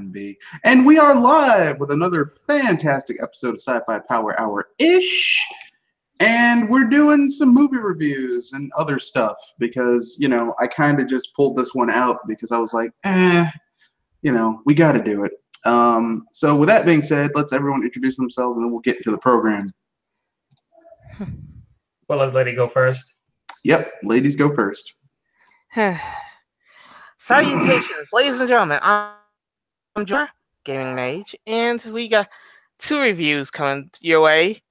be. And we are live with another fantastic episode of Sci Fi Power Hour-ish. And we're doing some movie reviews and other stuff because, you know, I kind of just pulled this one out because I was like, you know, we got to do it. So with that being said, let's everyone introduce themselves and then we'll get into the program. Well, let lady go first. Yep, ladies go first. Salutations, ladies and gentlemen. I'm Jar, Gaming Mage, and we got two reviews coming your way.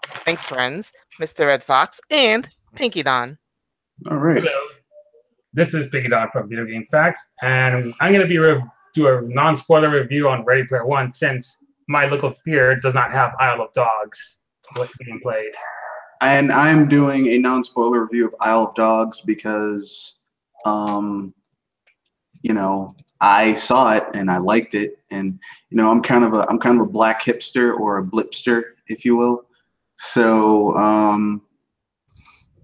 Thanks, friends, Mr. Red Fox and Pinky Don. All right. Hello. This is Pinky Don from Video Game Facts, and I'm going to do a non-spoiler review on Ready Player One since my local theater does not have Isle of Dogs being played. And I'm doing a non-spoiler review of Isle of Dogs because, you know, I saw it and I liked it, and you know, I'm kind of a black hipster or a blipster, if you will. So,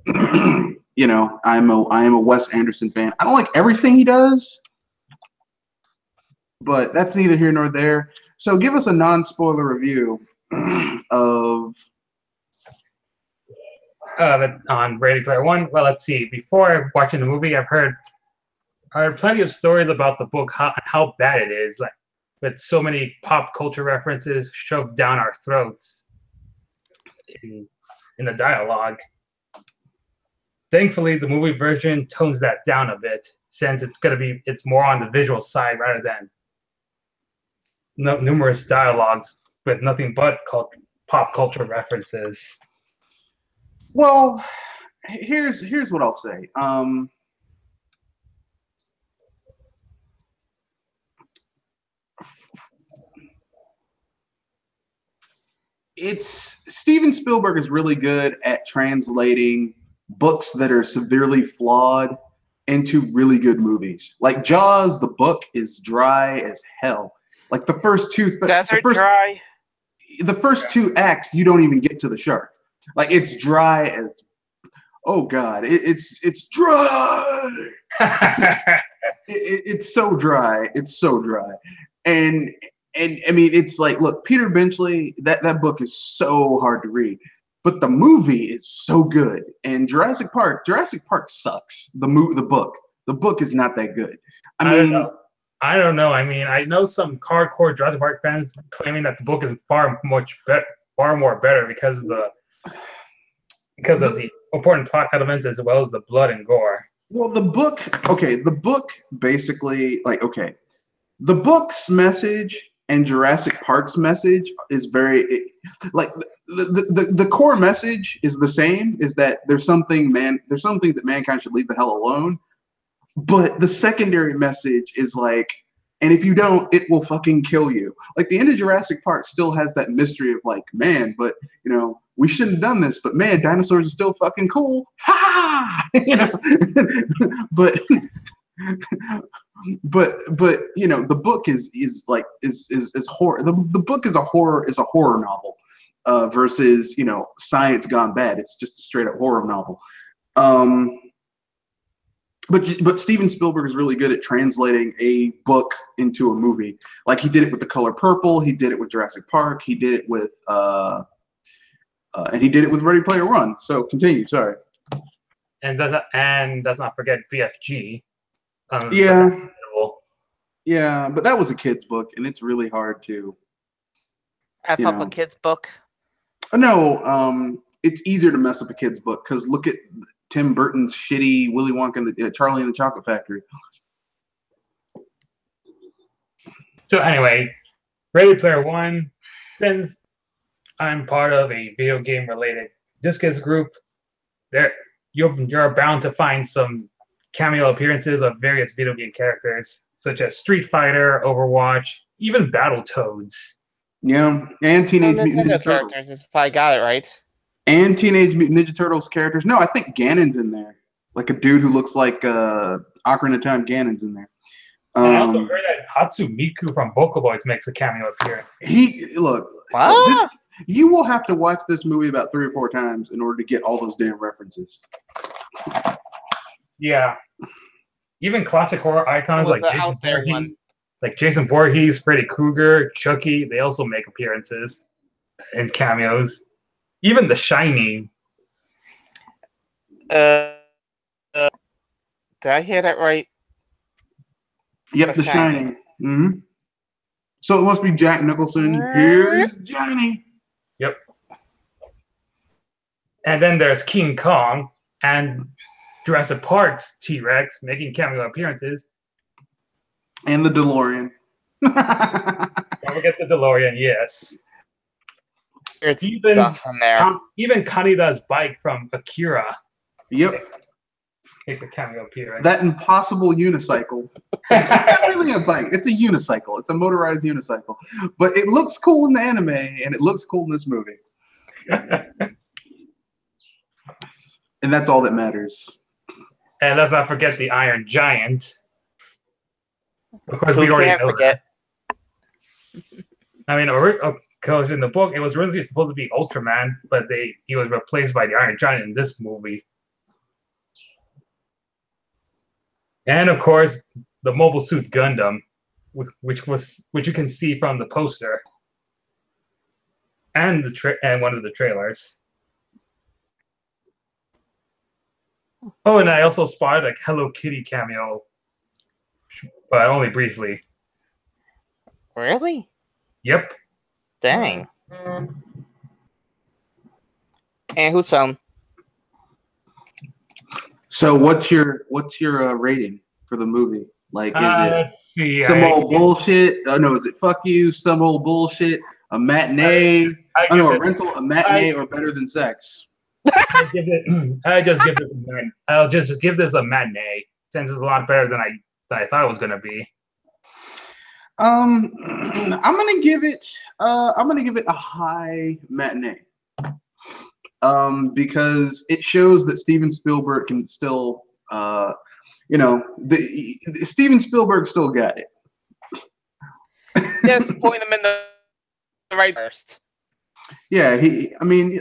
you know, I am a Wes Anderson fan. I don't like everything he does, but that's neither here nor there. So, give us a non-spoiler review of. On Ready Player One. Well, let's see. Before watching the movie, I've heard plenty of stories about the book, how bad it is, like with so many pop culture references shoved down our throats in the dialogue. Thankfully, the movie version tones that down a bit, since it's more on the visual side rather than numerous dialogues with nothing but pop culture references. Well, here's what I'll say. Steven Spielberg is really good at translating books that are severely flawed into really good movies. Like Jaws, the book is dry as hell. Like the first two acts, you don't even get to the shark. Like it's dry as, oh god, it's dry. It's so dry. It's so dry, and I mean, it's like, look, Peter Benchley. That book is so hard to read, but the movie is so good. And Jurassic Park sucks. The book is not that good. I don't know. I mean, I know some hardcore Jurassic Park fans claiming that the book is far more better because of the important plot elements as well as the blood and gore. Well, the book basically, the book's message and Jurassic Park's message is very, the core message is the same, is that there's some things that mankind should leave the hell alone. But the secondary message is like, and if you don't, it will fucking kill you. Like the end of Jurassic Park still has that mystery of like, man, but you know, we shouldn't have done this, but man, dinosaurs are still fucking cool. Ha! You know, but you know, the book is horror. The book is a horror novel, versus, you know, Science Gone Bad. It's just a straight up horror novel. But Steven Spielberg is really good at translating a book into a movie. Like he did it with The Color Purple. He did it with Jurassic Park. He did it with and he did it with Ready Player One. So continue. Sorry. And let's not forget BFG. Yeah, but that was a kid's book, and it's really hard to F up a kid's book. No, it's easier to mess up a kid's book because look at Tim Burton's shitty Willy Wonka and Charlie and the Chocolate Factory. So anyway, Ready Player One, since I'm part of a video game related discus group, you're bound to find some cameo appearances of various video game characters such as Street Fighter, Overwatch, even Battletoads. Yeah, and Teenage Mutant Ninja Turtles. If I got it right. And Teenage Mutant Ninja Turtles characters. No, I think Ganon's in there. Like a dude who looks like Ocarina of Time. Ganon's in there. I also heard that Hatsumiku from Vocaloids makes a cameo appearance. You will have to watch this movie about 3 or 4 times in order to get all those damn references. Yeah. Even classic horror icons like Jason Voorhees. Like Jason Voorhees, Freddy Krueger, Chucky, they also make appearances and cameos. Even The Shining. Did I hear that right? Yep, The Shining. Mm-hmm. So it must be Jack Nicholson. Here's Johnny. Yep. And then there's King Kong and Jurassic Park's T-Rex making cameo appearances. And the DeLorean. Don't forget the DeLorean, yes. It's stuff in there. Even Kanida's bike from Akira. Yep. Makes a cameo appearance. That impossible unicycle. It's not really a bike. It's a unicycle. It's a motorized unicycle. But it looks cool in the anime, and it looks cool in this movie. And that's all that matters. And let's not forget the Iron Giant. Of course, we already know that. I mean, because in the book, it was originally supposed to be Ultraman, but he was replaced by the Iron Giant in this movie. And of course, the Mobile Suit Gundam, which you can see from the poster and one of the trailers. Oh, and I also spotted a Hello Kitty cameo, but only briefly. Really? Yep. Dang. And whose film? So what's your rating for the movie? Like, is it let's see, some old bullshit? Oh no, is it fuck you? Some old bullshit? A matinee? A rental? A matinee or better than sex? I'll just give this a matinee since it's a lot better than I thought it was gonna be. I'm gonna give it a high matinee. Because it shows that Steven Spielberg can still, Steven Spielberg still got it. Just point him in the right first. Yeah,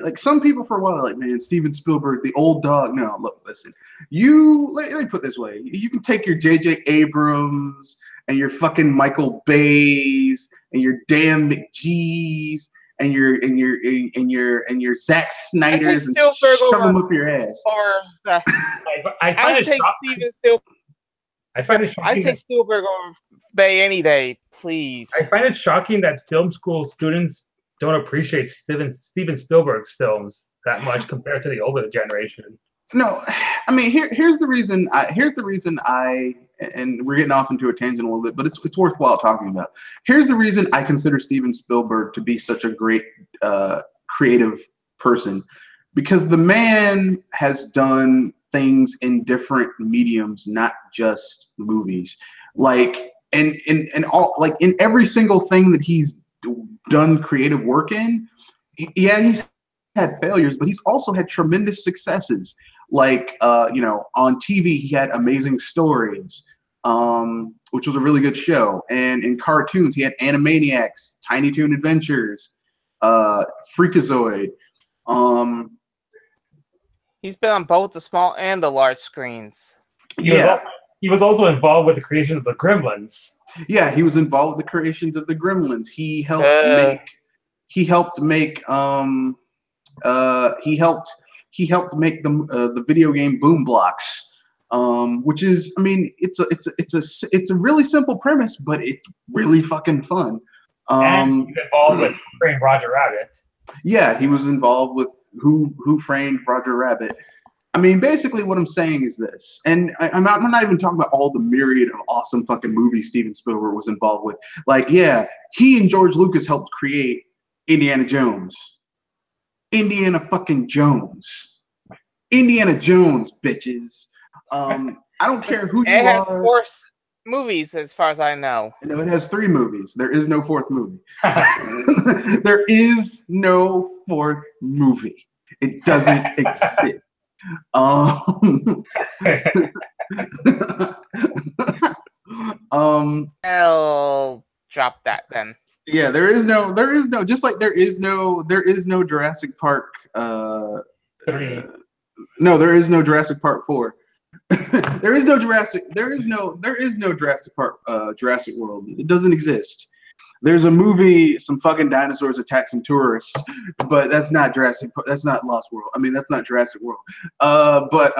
like some people for a while are like, man, Steven Spielberg, the old dog. No, look, listen. Let me put it this way. You can take your J.J. Abrams and your fucking Michael Bays and your Dan McGee's and your Zack Snyder's and shove them up your ass. I take Steven Spielberg. I take Spielberg over Bay any day, please. I find it shocking that film school students don't appreciate Steven Spielberg's films that much compared to the older generation. No, I mean here's the reason. And we're getting off into a tangent a little bit, but it's worthwhile talking about. Here's the reason I consider Steven Spielberg to be such a great creative person, because the man has done things in different mediums, not just movies. Like in every single thing that he's done creative work in, he's had failures, but he's also had tremendous successes. Like on TV, he had Amazing Stories, which was a really good show, and in cartoons, he had Animaniacs, Tiny Toon Adventures, Freakazoid. He's been on both the small and the large screens. He was also involved with the creation of the Gremlins. Yeah, he was involved with the creations of the Gremlins. He helped make the video game Boom Blocks, which is, I mean, it's a really simple premise, but it's really fucking fun. And he's involved with Who Framed Roger Rabbit. Yeah, he was involved with Who Framed Roger Rabbit. I mean, basically what I'm saying is this, and I'm not even talking about all the myriad of awesome fucking movies Steven Spielberg was involved with. Like, yeah, he and George Lucas helped create Indiana Jones. Indiana fucking Jones. Indiana Jones, bitches. I don't care who you are. It has 4 movies, as far as I know. No, it has 3 movies. There is no 4th movie. There is no 4th movie. It doesn't exist. I'll drop that then. Yeah, there is no just like there is no Jurassic Park 3. No, there is no Jurassic Park 4. There is no Jurassic. There is no Jurassic Park. Jurassic World. It doesn't exist. There's a movie. Some fucking dinosaurs attack some tourists, but that's not Jurassic. That's not Lost World. I mean, that's not Jurassic World. But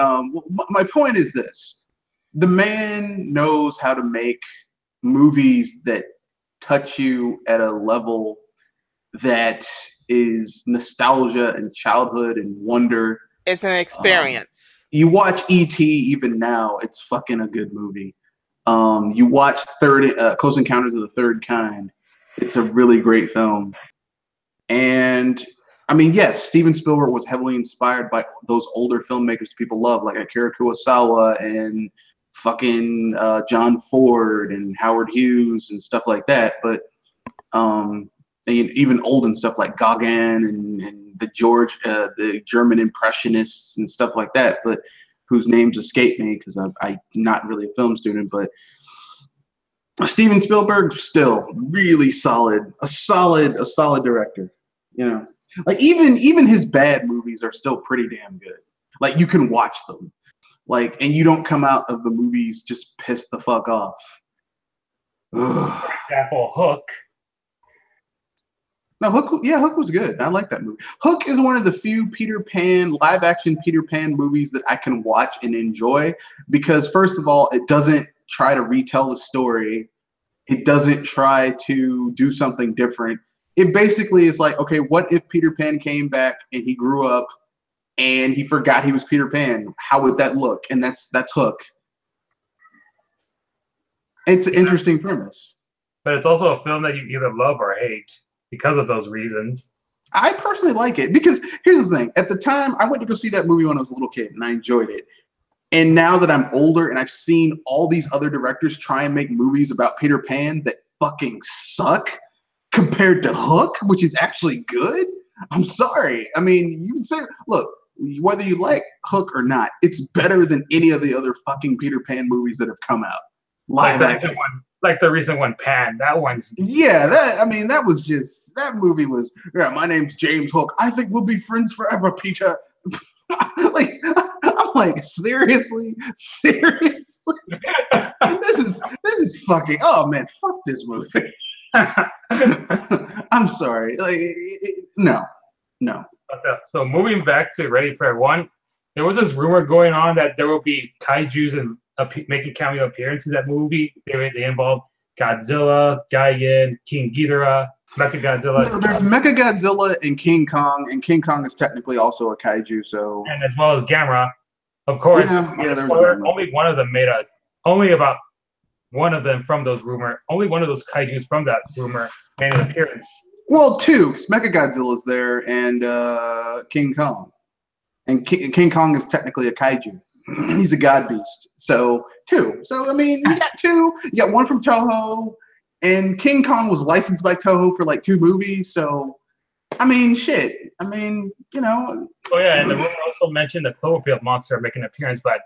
my point is this: the man knows how to make movies that touch you at a level that is nostalgia and childhood and wonder. It's an experience. You watch E.T. even now, it's fucking a good movie. You watch Close Encounters of the Third Kind. It's a really great film. And I mean, yes, Steven Spielberg was heavily inspired by those older filmmakers people love, like Akira Kurosawa and fucking John Ford and Howard Hughes and stuff like that. But and even old and stuff like Gauguin and the German Impressionists and stuff like that, but whose names escape me because I'm not really a film student. But Steven Spielberg still really solid, a solid director. You know, like even his bad movies are still pretty damn good. Like you can watch them, like, and you don't come out of the movies just pissed the fuck off. Ugh. For example, Hook. No, Hook was good. I like that movie. Hook is one of the few live action Peter Pan movies that I can watch and enjoy because, first of all, it doesn't try to retell the story. It doesn't try to do something different. It basically is like, okay, what if Peter Pan came back and he grew up and he forgot he was Peter Pan? How would that look? And that's Hook. It's an interesting premise. But it's also a film that you either love or hate. Because of those reasons. I personally like it because here's the thing. At the time, I went to go see that movie when I was a little kid and I enjoyed it. And now that I'm older and I've seen all these other directors try and make movies about Peter Pan that fucking suck compared to Hook, which is actually good, I'm sorry. I mean, you can say, look, whether you like Hook or not, it's better than any of the other fucking Peter Pan movies that have come out. Like the recent one, Pan. That one's that movie was. Yeah, my name's James Hook. I think we'll be friends forever, Peter. Like, I'm like, seriously. This is fucking. Oh man, fuck this movie. I'm sorry. Like, no. So moving back to Ready Player One, there was this rumor going on that there will be kaiju's and making cameo appearances in that movie. They involve Godzilla, Gigan, King Ghidorah, Mechagodzilla. No, there's Mechagodzilla and King Kong is technically also a kaiju. So, and as well as Gamera, of course. Only one of them only about one of them from those rumor. Only one of those kaiju's from that rumor made an appearance. Well, two, because Mechagodzilla's there and King Kong, and King Kong is technically a kaiju. He's a god beast. So two. So I mean, you got two. You got one from Toho, and King Kong was licensed by Toho for like 2 movies. So I mean, shit. I mean, you know. Oh yeah, and the rumor also mentioned the Cloverfield monster making an appearance, but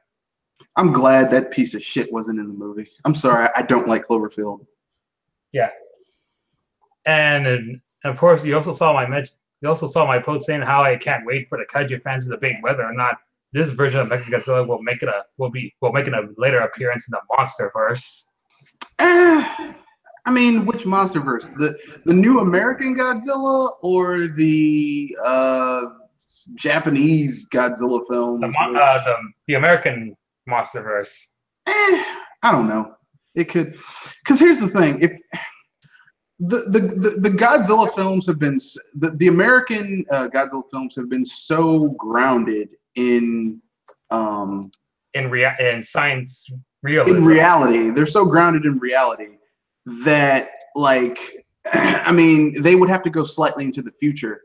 I'm glad that piece of shit wasn't in the movie. I'm sorry, I don't like Cloverfield. Yeah. And of course, you also saw my post saying how I can't wait for the kaiju fans to debate whether or not this version of Mechagodzilla will make a later appearance in the MonsterVerse. I mean, which MonsterVerse? The new American Godzilla or the Japanese Godzilla film? The American MonsterVerse. I don't know. It could, because here's the thing: if the Godzilla films have been the American Godzilla films have been so grounded in science realism. In reality, they're so grounded in reality that, like, I mean, they would have to go slightly into the future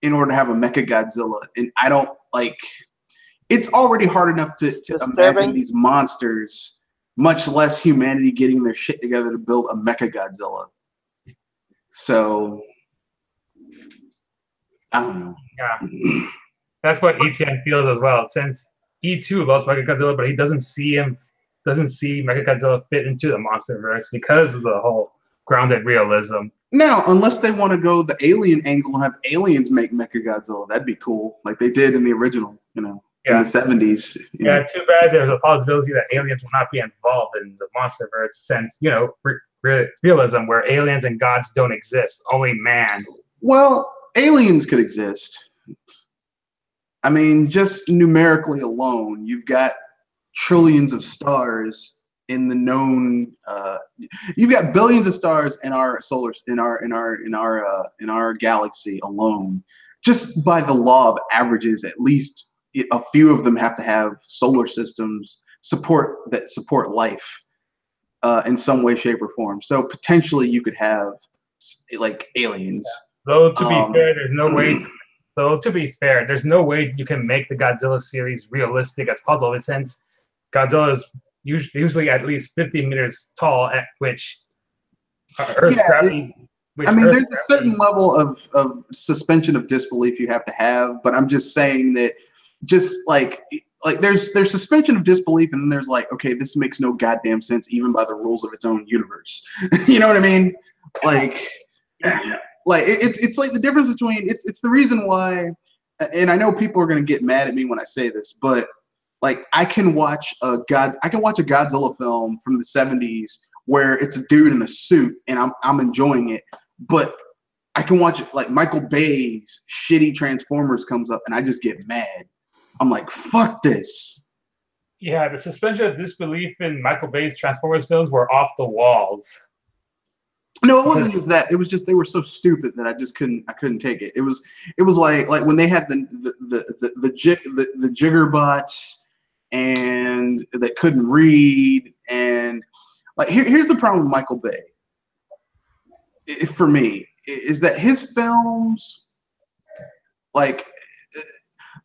in order to have a Mechagodzilla, and I don't like. It's already hard enough to imagine these monsters, much less humanity getting their shit together to build a Mechagodzilla. So, I don't know. Yeah. That's what ETN feels as well. Since E2 loves Mechagodzilla, but he doesn't see Mechagodzilla fit into the MonsterVerse because of the whole grounded realism. Now, unless they want to go the alien angle and have aliens make Mechagodzilla, that'd be cool, like they did in the original, you know. in the 70s. Yeah, too bad there's a possibility that aliens will not be involved in the MonsterVerse since, realism where aliens and gods don't exist, only man. Well, aliens could exist. I mean, just numerically alone, you've got trillions of stars in the known. You've got billions of stars in our galaxy alone. Just by the law of averages, at least a few of them have to have solar systems support life in some way, shape, or form. So potentially, you could have like aliens. Though to be fair, there's no way. There's no way you can make the Godzilla series realistic as possible, since Godzilla is usually at least 50 meters tall, at which Earth's gravity. There's a certain level of suspension of disbelief you have to have, but I'm just saying that just like there's suspension of disbelief, and then there's like, okay, this makes no goddamn sense even by the rules of its own universe. You know what I mean? It's like the difference between it's the reason why, and I know people are gonna get mad at me when I say this, but like I can watch a Godzilla film from the 70s where it's a dude in a suit and I'm enjoying it, but I can watch it like Michael Bay's shitty Transformers comes up and I just get mad. I'm like, fuck this. Yeah, the suspension of disbelief in Michael Bay's Transformers films were off the walls. No, it wasn't just that. It was just they were so stupid that I couldn't take it. It was like when they had the jiggerbots and that couldn't read, and like here's the problem with Michael Bay. For me, is that his films, like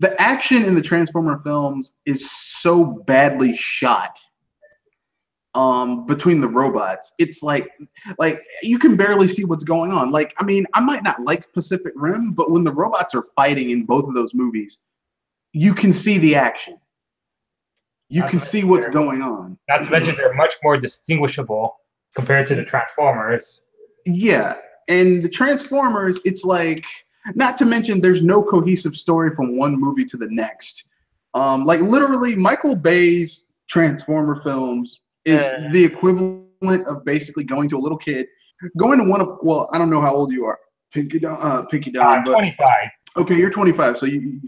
the action in the Transformer films is so badly shot. Between the robots, it's like you can barely see what's going on. Like, I mean, I might not like Pacific Rim, but when the robots are fighting in both of those movies, you can see the action. You can see what's going on. Not to mention they're much more distinguishable compared to the Transformers. Yeah, and the Transformers, it's like, not to mention there's no cohesive story from one movie to the next. Like literally, Michael Bay's Transformer films is the equivalent of basically going to a little kid, going to one of, well, I don't know how old you are, Pinky Don, but 25. Okay, you're 25, so you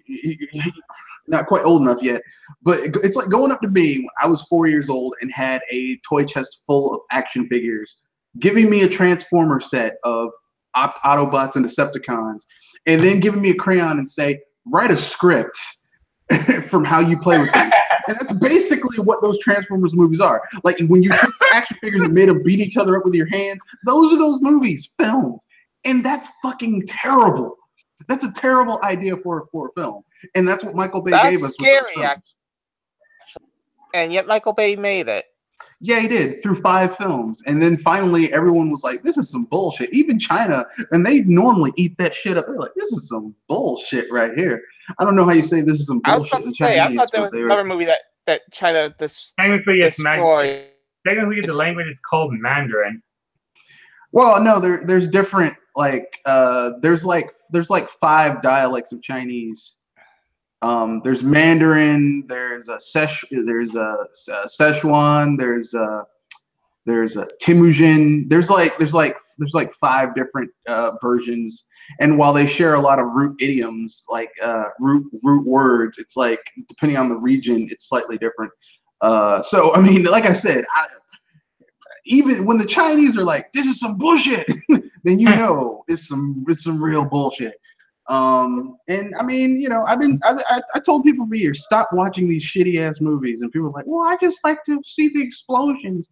not quite old enough yet. But it's like going up to me when I was 4 years old and had a toy chest full of action figures, giving me a Transformer set of Autobots and Decepticons, and then giving me a crayon and say, write a script from how you play with them. And that's basically what those Transformers movies are. Like when you take action figures and made them beat each other up with your hands, those are those movies filmed. And that's fucking terrible. That's a terrible idea for a film. And that's what Michael Bay gave us. That's scary, actually. And yet Michael Bay made it. Yeah, he did, through 5 films. And then finally everyone was like, this is some bullshit. Even China, and they normally eat that shit up. They're like, this is some bullshit right here. I don't know how you say this is some bullshit. I was about to say, I thought there was another movie that China Technically, it's destroyed. Technically, the language is called Mandarin. Well, no, there's different, like, there's like 5 dialects of Chinese. There's Mandarin, there's a Szechuan, there's a Temujin. There's like 5 different versions. And while they share a lot of root idioms, like root words, it's like depending on the region, it's slightly different. So I mean, like I said, even when the Chinese are like, "This is some bullshit," then you know it's some real bullshit. And I mean, you know, I told people for years, stop watching these shitty ass movies, and people are like, well, I just like to see the explosions.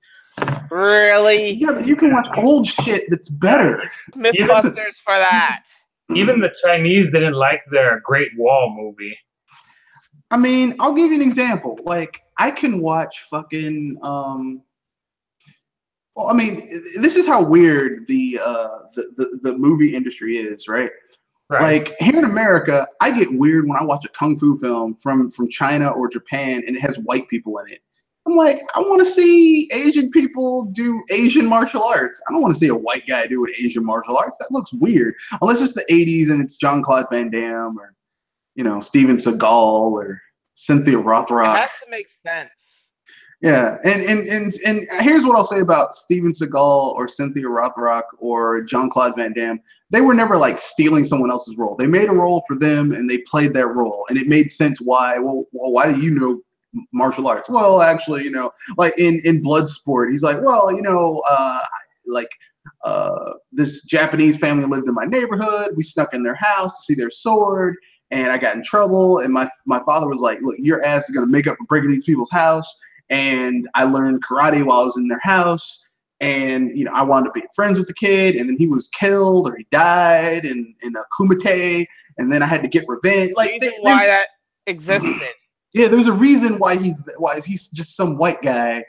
Really? Yeah, but you can watch old shit that's better. Mythbusters for that. Even the Chinese didn't like their Great Wall movie. I mean, I'll give you an example. Like, I can watch fucking well, I mean, this is how weird the movie industry is, right? Right. Like here in America, I get weird when I watch a kung fu film from China or Japan and it has white people in it. I'm like, I want to see Asian people do Asian martial arts. I don't want to see a white guy do an Asian martial arts. That looks weird. Unless it's the 80s and it's Jean-Claude Van Damme or, you know, Steven Seagal or Cynthia It Rothrock. has to make sense. Yeah, and here's what I'll say about Steven Seagal or Cynthia Rothrock or Jean-Claude Van Damme. They were never like stealing someone else's role. They made a role for them and they played that role, and it made sense why. Well, why do you know martial arts? Well, actually, like in Bloodsport, he's like, well, like this Japanese family lived in my neighborhood. We snuck in their house to see their sword, and I got in trouble. And my father was like, look, your ass is gonna make up for breaking these people's house. And I learned karate while I was in their house, and I wanted to be friends with the kid, and then he was killed or he died in a kumite, and then I had to get revenge. Like, why that existed. Yeah, there's a reason why he's just some white guy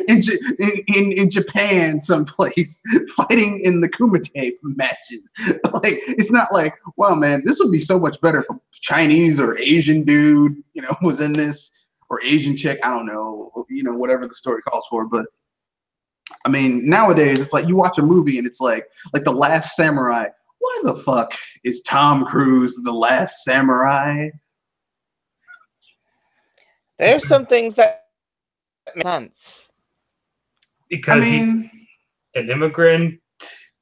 in Japan someplace fighting in the kumite matches. Like, it's not like, wow, man, this would be so much better if a Chinese or Asian dude was in this. Or Asian chick, I don't know, whatever the story calls for. But I mean, nowadays it's like you watch a movie and it's like The Last Samurai. Why the fuck is Tom Cruise the Last Samurai? There's some things that make sense. Because he's an immigrant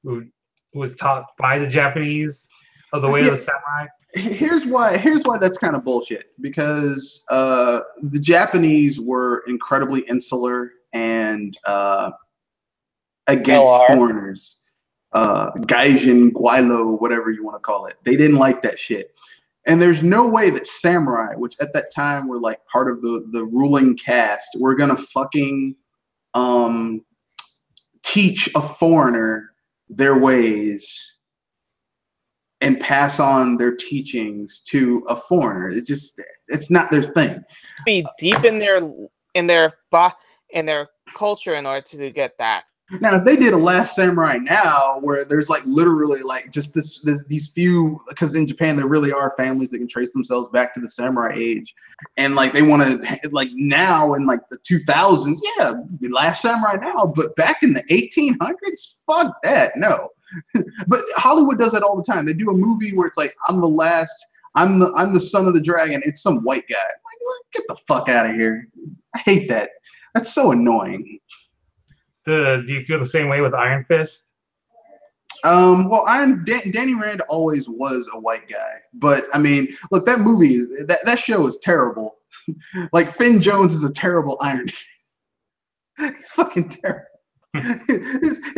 who was taught by the Japanese of the way of the samurai. Here's why that's kind of bullshit, because the Japanese were incredibly insular and against foreigners. Gaijin, Guaylo, whatever you want to call it. They didn't like that shit. And there's no way that samurai, which at that time were like part of the ruling caste, were gonna fucking teach a foreigner their ways and pass on their teachings to a foreigner. It's not their thing. Be deep in their culture in order to get that. Now, if they did a Last Samurai now, where there's like literally like just these few, because in Japan there really are families that can trace themselves back to the samurai age, and like they want to like now in like the 2000s, yeah, the Last Samurai now, but back in the 1800s, fuck that, no. But Hollywood does that all the time. They do a movie where it's like, I'm the son of the dragon. It's some white guy. Like, get the fuck out of here. I hate that. That's so annoying. Do you feel the same way with Iron Fist? Well, Danny Rand always was a white guy, but I mean, look, that movie, that show is terrible. Like, Finn Jones is a terrible Iron Fist. He's fucking terrible.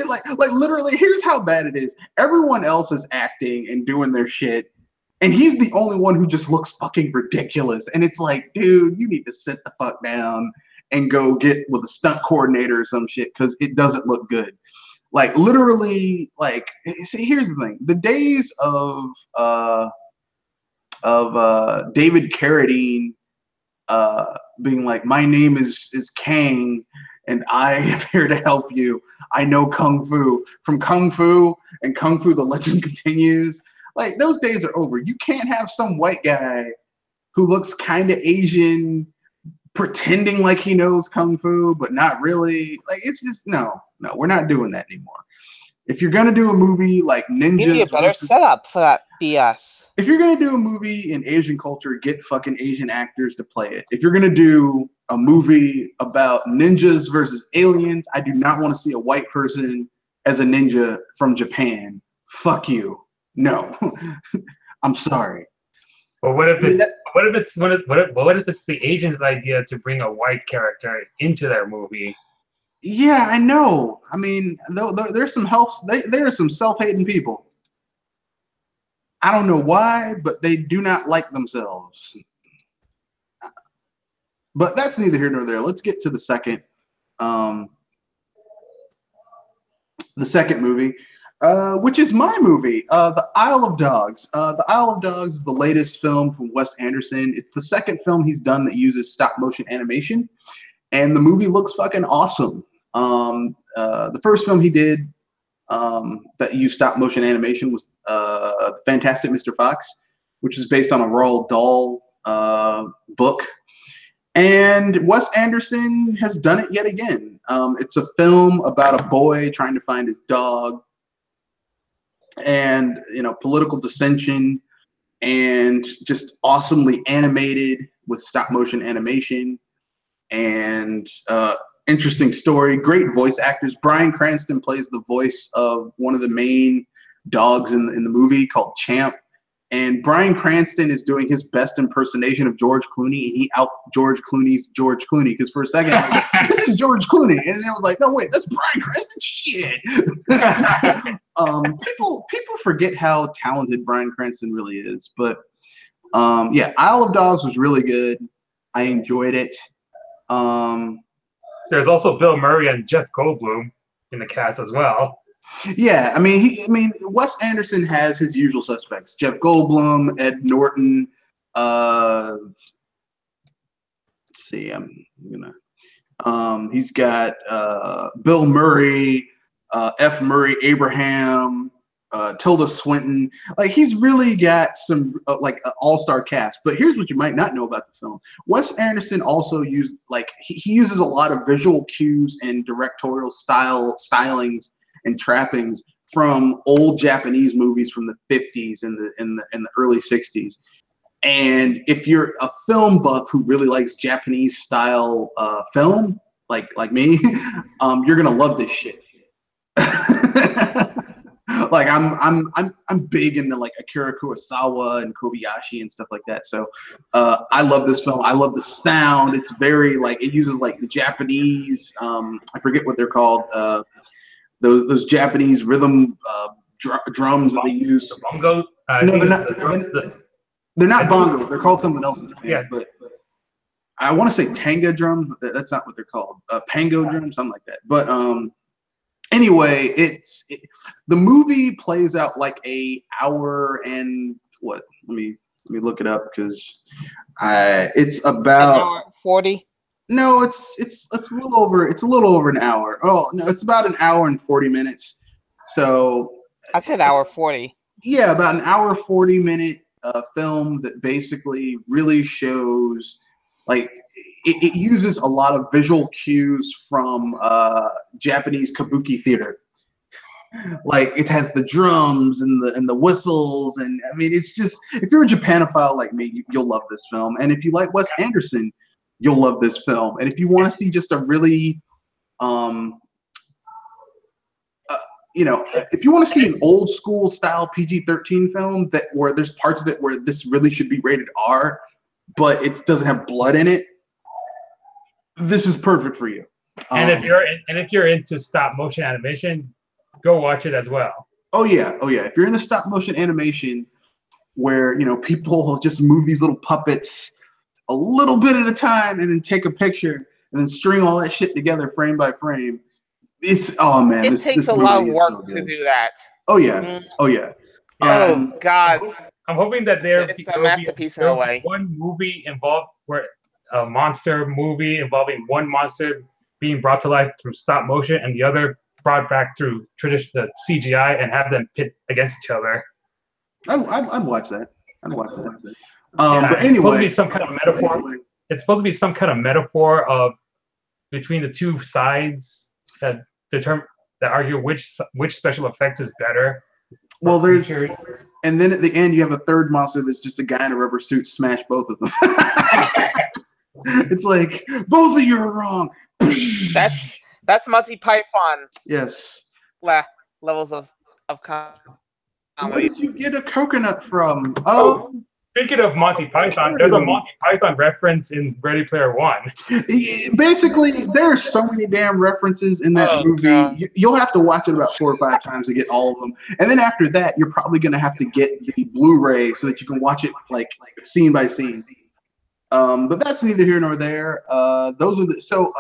like literally, here's how bad it is. Everyone else is acting and doing their shit, and he's the only one who just looks fucking ridiculous. And it's like, dude, you need to sit the fuck down and go get with a stunt coordinator or some shit, because it doesn't look good. Like, literally, like, see, here's the thing. The days of David Carradine being like, my name is Kang, and I am here to help you. I know Kung Fu. From Kung Fu and Kung Fu, the legend continues. Like, those days are over. You can't have some white guy who looks kind of Asian pretending like he knows Kung Fu, but not really. Like, it's just, no, we're not doing that anymore. If you're going to do a movie like Ninjas... You need a better setup for that BS. If you're going to do a movie in Asian culture, get fucking Asian actors to play it. If you're going to do a movie about ninjas versus aliens, I do not want to see a white person as a ninja from Japan. Fuck you. No. I'm sorry. Well, what if it's the Asians' idea to bring a white character into their movie? Yeah, I know. I mean, there's some there are some self-hating people. I don't know why, but they do not like themselves. But that's neither here nor there. Let's get to the second movie, which is my movie, The Isle of Dogs. The Isle of Dogs is the latest film from Wes Anderson. It's the second film he's done that uses stop-motion animation, and the movie looks fucking awesome. The first film he did that used stop-motion animation was Fantastic Mr. Fox, which is based on a Roald Dahl book. And Wes Anderson has done it yet again. It's a film about a boy trying to find his dog, and political dissension and just awesomely animated with stop motion animation and interesting story. Great voice actors. Bryan Cranston plays the voice of one of the main dogs in the movie called Champ. And Bryan Cranston is doing his best impersonation of George Clooney, and he out George Clooney's George Clooney. Because for a second, I was like, this is George Clooney. And I was like, no, wait, that's Bryan Cranston? Shit. People forget how talented Bryan Cranston really is. But yeah, Isle of Dogs was really good. I enjoyed it. There's also Bill Murray and Jeff Goldblum in the cast as well. Yeah, I mean, Wes Anderson has his usual suspects: Jeff Goldblum, Ed Norton. Let's see, he's got Bill Murray, F. Murray Abraham, Tilda Swinton. Like, he's really got some like an all-star cast. But here's what you might not know about the film: Wes Anderson also used he uses a lot of visual cues and directorial stylings and trappings from old Japanese movies from the 50s and the early 60s. And if you're a film buff who really likes Japanese style film, like me, you're gonna love this shit. Like I'm big into like Akira Kurosawa and Kobayashi and stuff like that. So I love this film. I love the sound. It's very it uses like the Japanese I forget what they're called. Those Japanese rhythm drums that they use. The bongo. No, they're not bongos. They're called something else in Japan. Yeah. But I want to say tanga drums, but that's not what they're called. Pango drums, something like that. But anyway, the movie plays out like a hour and what? Let me look it up because it's about 40. No, it's a little over an hour. Oh no, it's about an hour and 40 minutes. So I said hour 40. Yeah, about an hour 40-minute film that basically really shows it uses a lot of visual cues from Japanese kabuki theater. Like, it has the drums and the whistles, and I mean, it's just, if you're a Japanophile like me, you'll love this film. And if you like Wes Anderson, you'll love this film. And if you want to see just a really if you want to see an old school style PG-13 film where there's parts of it where this really should be rated R, but it doesn't have blood in it, this is perfect for you. And if you're into stop motion animation, go watch it as well. Oh yeah. If you're into stop motion animation, where people just move these little puppets a little bit at a time and then take a picture and then string all that shit together frame by frame. It takes a lot of work to do that. Oh yeah. Oh God. I'm hoping that it's a masterpiece in a way. One movie involved where a monster movie involving one monster being brought to life through stop motion and the other brought back through traditional CGI and have them pit against each other. I'd watch that. But anyway, it's supposed to be some kind of metaphor. It's supposed to be some kind of metaphor of between the two sides that argue which special effects is better. Well, and then at the end you have a third monster that's just a guy in a rubber suit smash both of them. It's like, both of you are wrong. That's Monty Python. Yes. Levels of comedy. Where did you get a coconut from? Oh. Speaking of Monty Python, there's a Monty Python reference in Ready Player One. Basically, there are so many damn references in that movie. God. You'll have to watch it about 4 or 5 times to get all of them. And then after that, you're probably going to have to get the Blu-ray so that you can watch it like scene by scene. But that's neither here nor there. So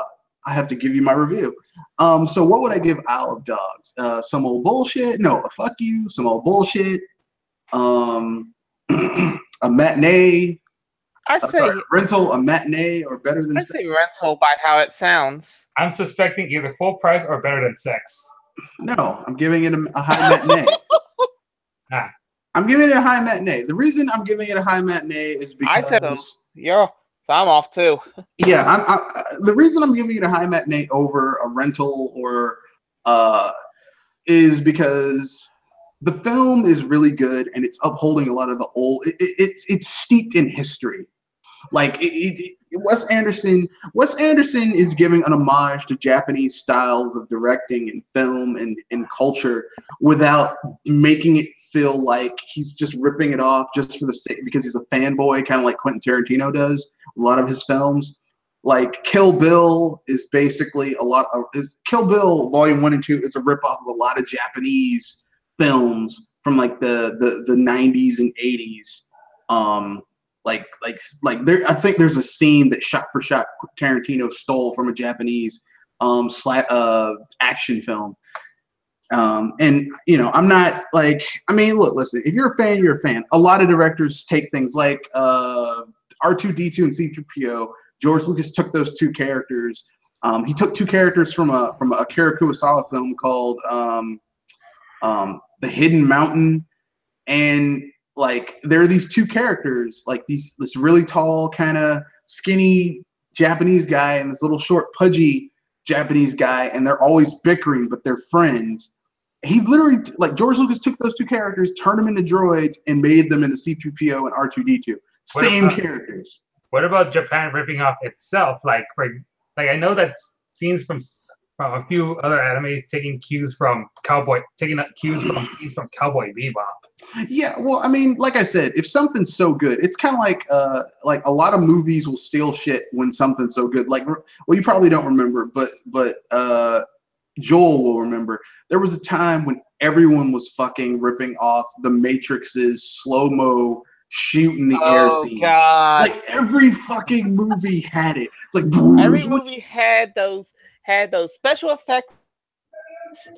I have to give you my review. So what would I give Isle of Dogs? Some old bullshit? No, fuck you. Some old bullshit. A matinee. Rental, a matinee, or better than. I say rental by how it sounds. I'm suspecting either full price or better than sex. No, I'm giving it a high matinee. I'm giving it a high matinee. The reason I'm giving it a high matinee is because I said so. So I'm off too. Yeah, the reason I'm giving it a high matinee over a rental or is because the film is really good, and it's upholding a lot of the old. It's steeped in history. Like Wes Anderson is giving an homage to Japanese styles of directing and film and culture without making it feel like he's just ripping it off just for the sake because he's a fanboy, kind of like Quentin Tarantino does a lot of his films. Like Kill Bill is basically Kill Bill Volume 1 and 2 is a ripoff of a lot of Japanese films from like the 90s and 80s. Like there, I think there's a scene that shot for shot Tarantino stole from a Japanese action film. And you know, I'm not like, I mean, look, listen, if you're a fan, you're a fan. A lot of directors take things like R2D2 and C-3PO. George Lucas took those two characters. He took two characters from a Akira Kurosawa film called The Hidden Mountain, and like there are these two characters, like this really tall, kind of skinny Japanese guy and this little short, pudgy Japanese guy, and they're always bickering, but they're friends. He literally, like George Lucas took those two characters, turned them into droids, and made them into C-3PO and R2D2. Same characters. What about Japan ripping off itself? Like I know that scenes from a few other animes taking cues from scenes from Cowboy Bebop. Yeah, well, I mean, like I said, if something's so good, it's kind of like a lot of movies will steal shit when something's so good. Like, well, you probably don't remember, but Joel will remember. There was a time when everyone was fucking ripping off the Matrix's slow-mo shoot in the air scene. God. Like every fucking movie had it. It's like every movie had those special effects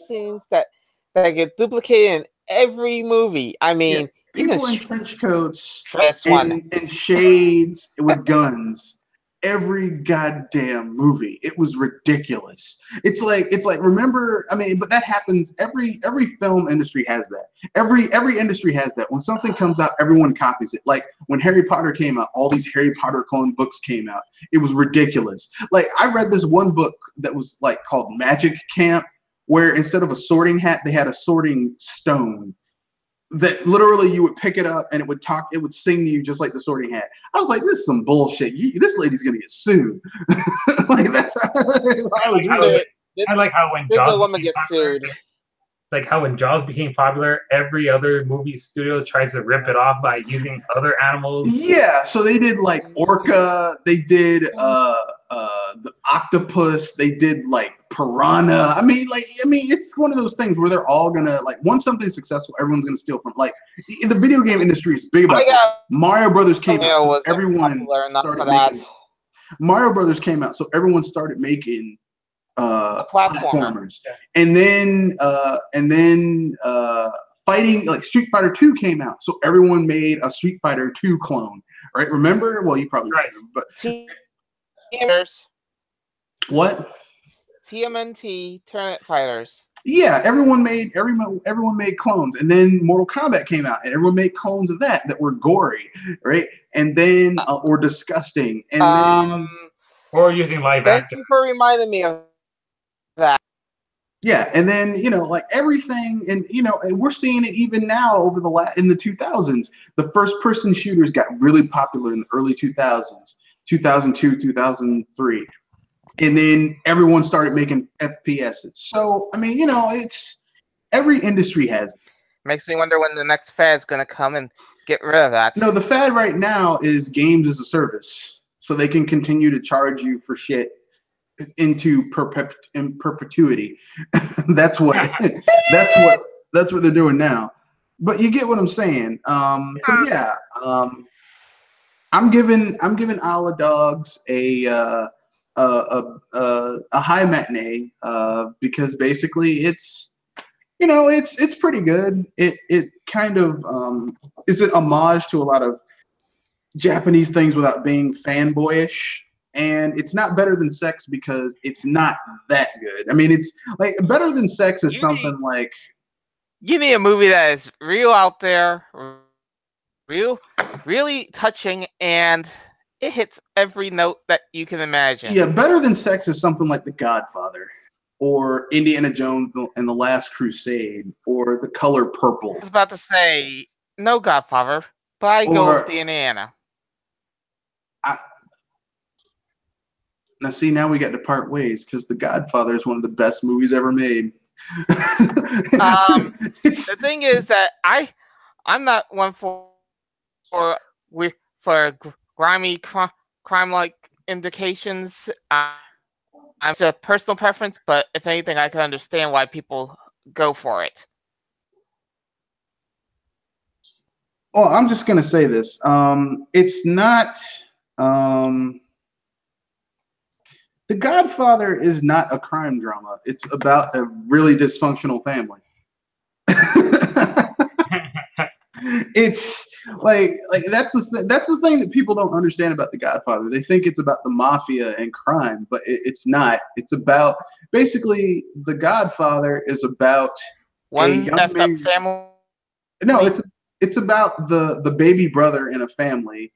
scenes that get duplicated in every movie. I mean, people in trench coats and shades with guns. Every goddamn movie. It was ridiculous. It's like remember, I mean, but that happens every film industry has that. Every industry has that. When something comes out, everyone copies it. Like when Harry Potter came out, all these Harry Potter clone books came out. It was ridiculous. Like I read this one book that was like called Magic Camp, where instead of a sorting hat, they had a sorting stone. That literally you would pick it up and it would sing to you just like the sorting hat. I was like, this is some bullshit. This lady's gonna get sued. Like that's how I was reading it. I like how when Jaws gets sued. Like how when Jaws became popular, every other movie studio tries to rip it off by using other animals. Yeah, so they did like orca, they did the octopus, they did like piranha. I mean, it's one of those things where they're all gonna like once something's successful, everyone's gonna steal from. Like the video game industry is big about that. Mario Brothers came out, so everyone started making. Mario Brothers came out, so everyone started making platformers, and then fighting like Street Fighter 2 came out, so everyone made a Street Fighter 2 clone, right? Remember? Well, you probably remember, but what? TMNT Tournament Fighters. Yeah, everyone made clones, and then Mortal Kombat came out, and everyone made clones of that were gory, right? And then or disgusting, and then or using live action. Thank you for reminding me of that. Yeah, and then like everything, and and we're seeing it even now in the 2000s. The first-person shooters got really popular in the early 2000s, 2002, 2003. And then everyone started making FPSs. So, I mean, it's every industry has it. Makes me wonder when the next fad's going to come and get rid of that. No, the fad right now is games as a service. So they can continue to charge you for shit into perpetuity. That's what they're doing now. But you get what I'm saying. So yeah, I'm giving Isle of Dogs a high matinee because basically it's pretty good. It kind of is an homage to a lot of Japanese things without being fanboyish, and it's not better than Sex because it's not that good. I mean, it's like Better Than Sex is something like you need a movie that is real out there, really touching, and it hits every note that you can imagine. Yeah, Better Than Sex is something like The Godfather. or Indiana Jones and the Last Crusade, or The Color Purple. I was about to say no Godfather, but I go with the Indiana. Now, see, now we got to part ways because The Godfather is one of the best movies ever made. The thing is that I'm not one for grimy crime-like indications. It's a personal preference, but if anything, I can understand why people go for it. Well, I'm just gonna say this. It's not. The Godfather is not a crime drama. It's about a really dysfunctional family. It's like that's the thing that people don't understand about The Godfather. They think it's about the mafia and crime, but it's not. It's about basically The Godfather is about one effed up family. No, it's about the baby brother in a family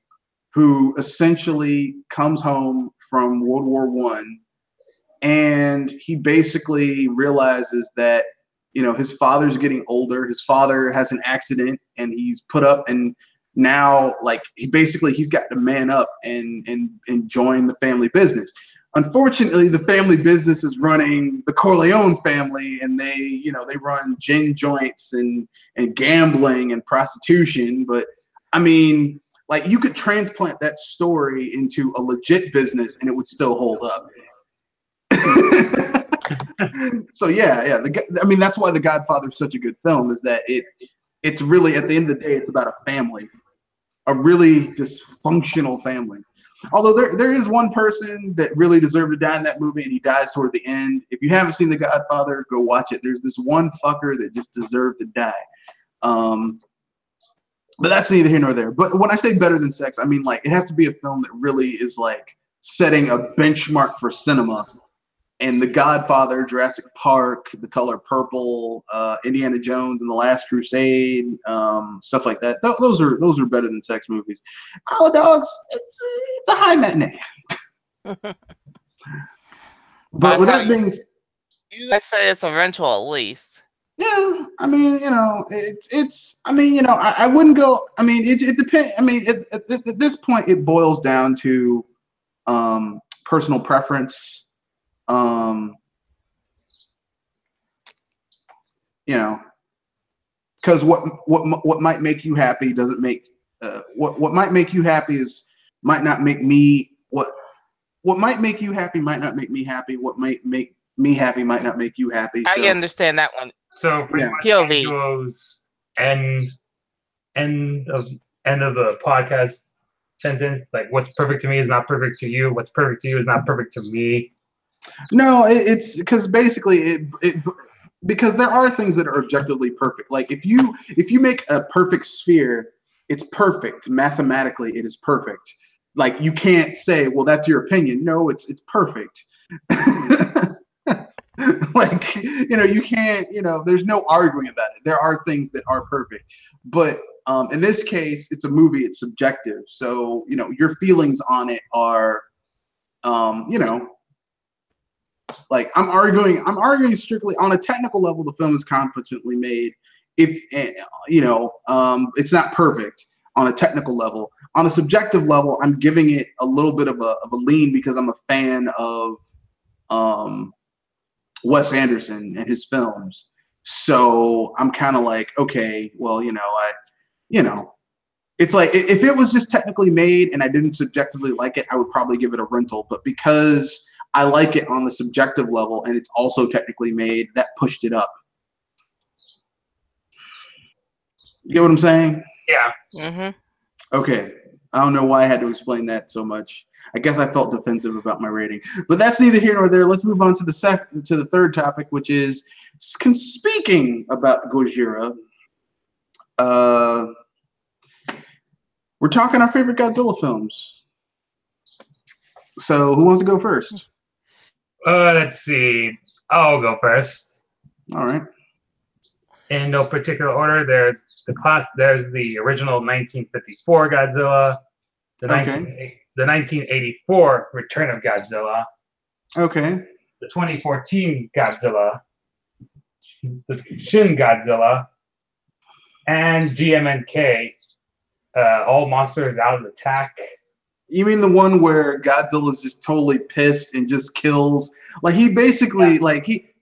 who essentially comes home from World War I, and he basically realizes that his father's getting older. His father has an accident, and he's put up, and now he's got to man up and join the family business. Unfortunately, the family business is running the Corleone family, and they run gin joints and gambling and prostitution. But I mean, you could transplant that story into a legit business and it would still hold up. So yeah. I mean, that's why The Godfather is such a good film, is that it's really, at the end of the day, it's about a family, a really dysfunctional family. Although there is one person that really deserved to die in that movie, and he dies toward the end. If you haven't seen The Godfather, go watch it. There's this one fucker that just deserved to die. But that's neither here nor there. But when I say better than sex, I mean it has to be a film that really is setting a benchmark for cinema. And The Godfather, Jurassic Park, The Color Purple, Indiana Jones and the Last Crusade, stuff like that. Those are better than sex movies. Oh, dogs, it's a high matinee. But with that being, you guys say it's a rental at least. Yeah, I mean, it's. I mean, I wouldn't go. I mean, it depends. I mean, at this point, it boils down to personal preference. Because what might make you happy doesn't make what might make you happy might not make me what might make you happy might not make me happy. What might make me happy might not make you happy. I understand that one. So pretty much Angelo's end of the podcast sentence, what's perfect to me is not perfect to you. What's perfect to you is not perfect to me. No, it's because basically because there are things that are objectively perfect. Like if you make a perfect sphere, it's perfect. Mathematically, it is perfect. You can't say, well, that's your opinion. No, it's perfect. You can't, there's no arguing about it. There are things that are perfect. But in this case, it's a movie, it's subjective. So, your feelings on it are, I'm arguing strictly on a technical level. The film is competently made. If it's not perfect on a technical level. On a subjective level, I'm giving it a little bit of a lean because I'm a fan of Wes Anderson and his films. So I'm kind of okay, well, it's if it was just technically made and I didn't subjectively like it, I would probably give it a rental. But because I like it on the subjective level and it's also technically made, that pushed it up. You get what I'm saying? Yeah. Mm-hmm. Okay. I don't know why I had to explain that so much. I guess I felt defensive about my rating, but that's neither here nor there. Let's move on to the third topic, which is speaking about Gojira. We're talking our favorite Godzilla films. So who wants to go first? Let's see. I'll go first. All right. In no particular order, there's the original 1954 Godzilla, the 1984 Return of Godzilla, okay, the the 2014 Godzilla, the Shin Godzilla, and GMNK, All Monsters Out of Attack. You mean the one where Godzilla's just totally pissed and just kills? Like he basically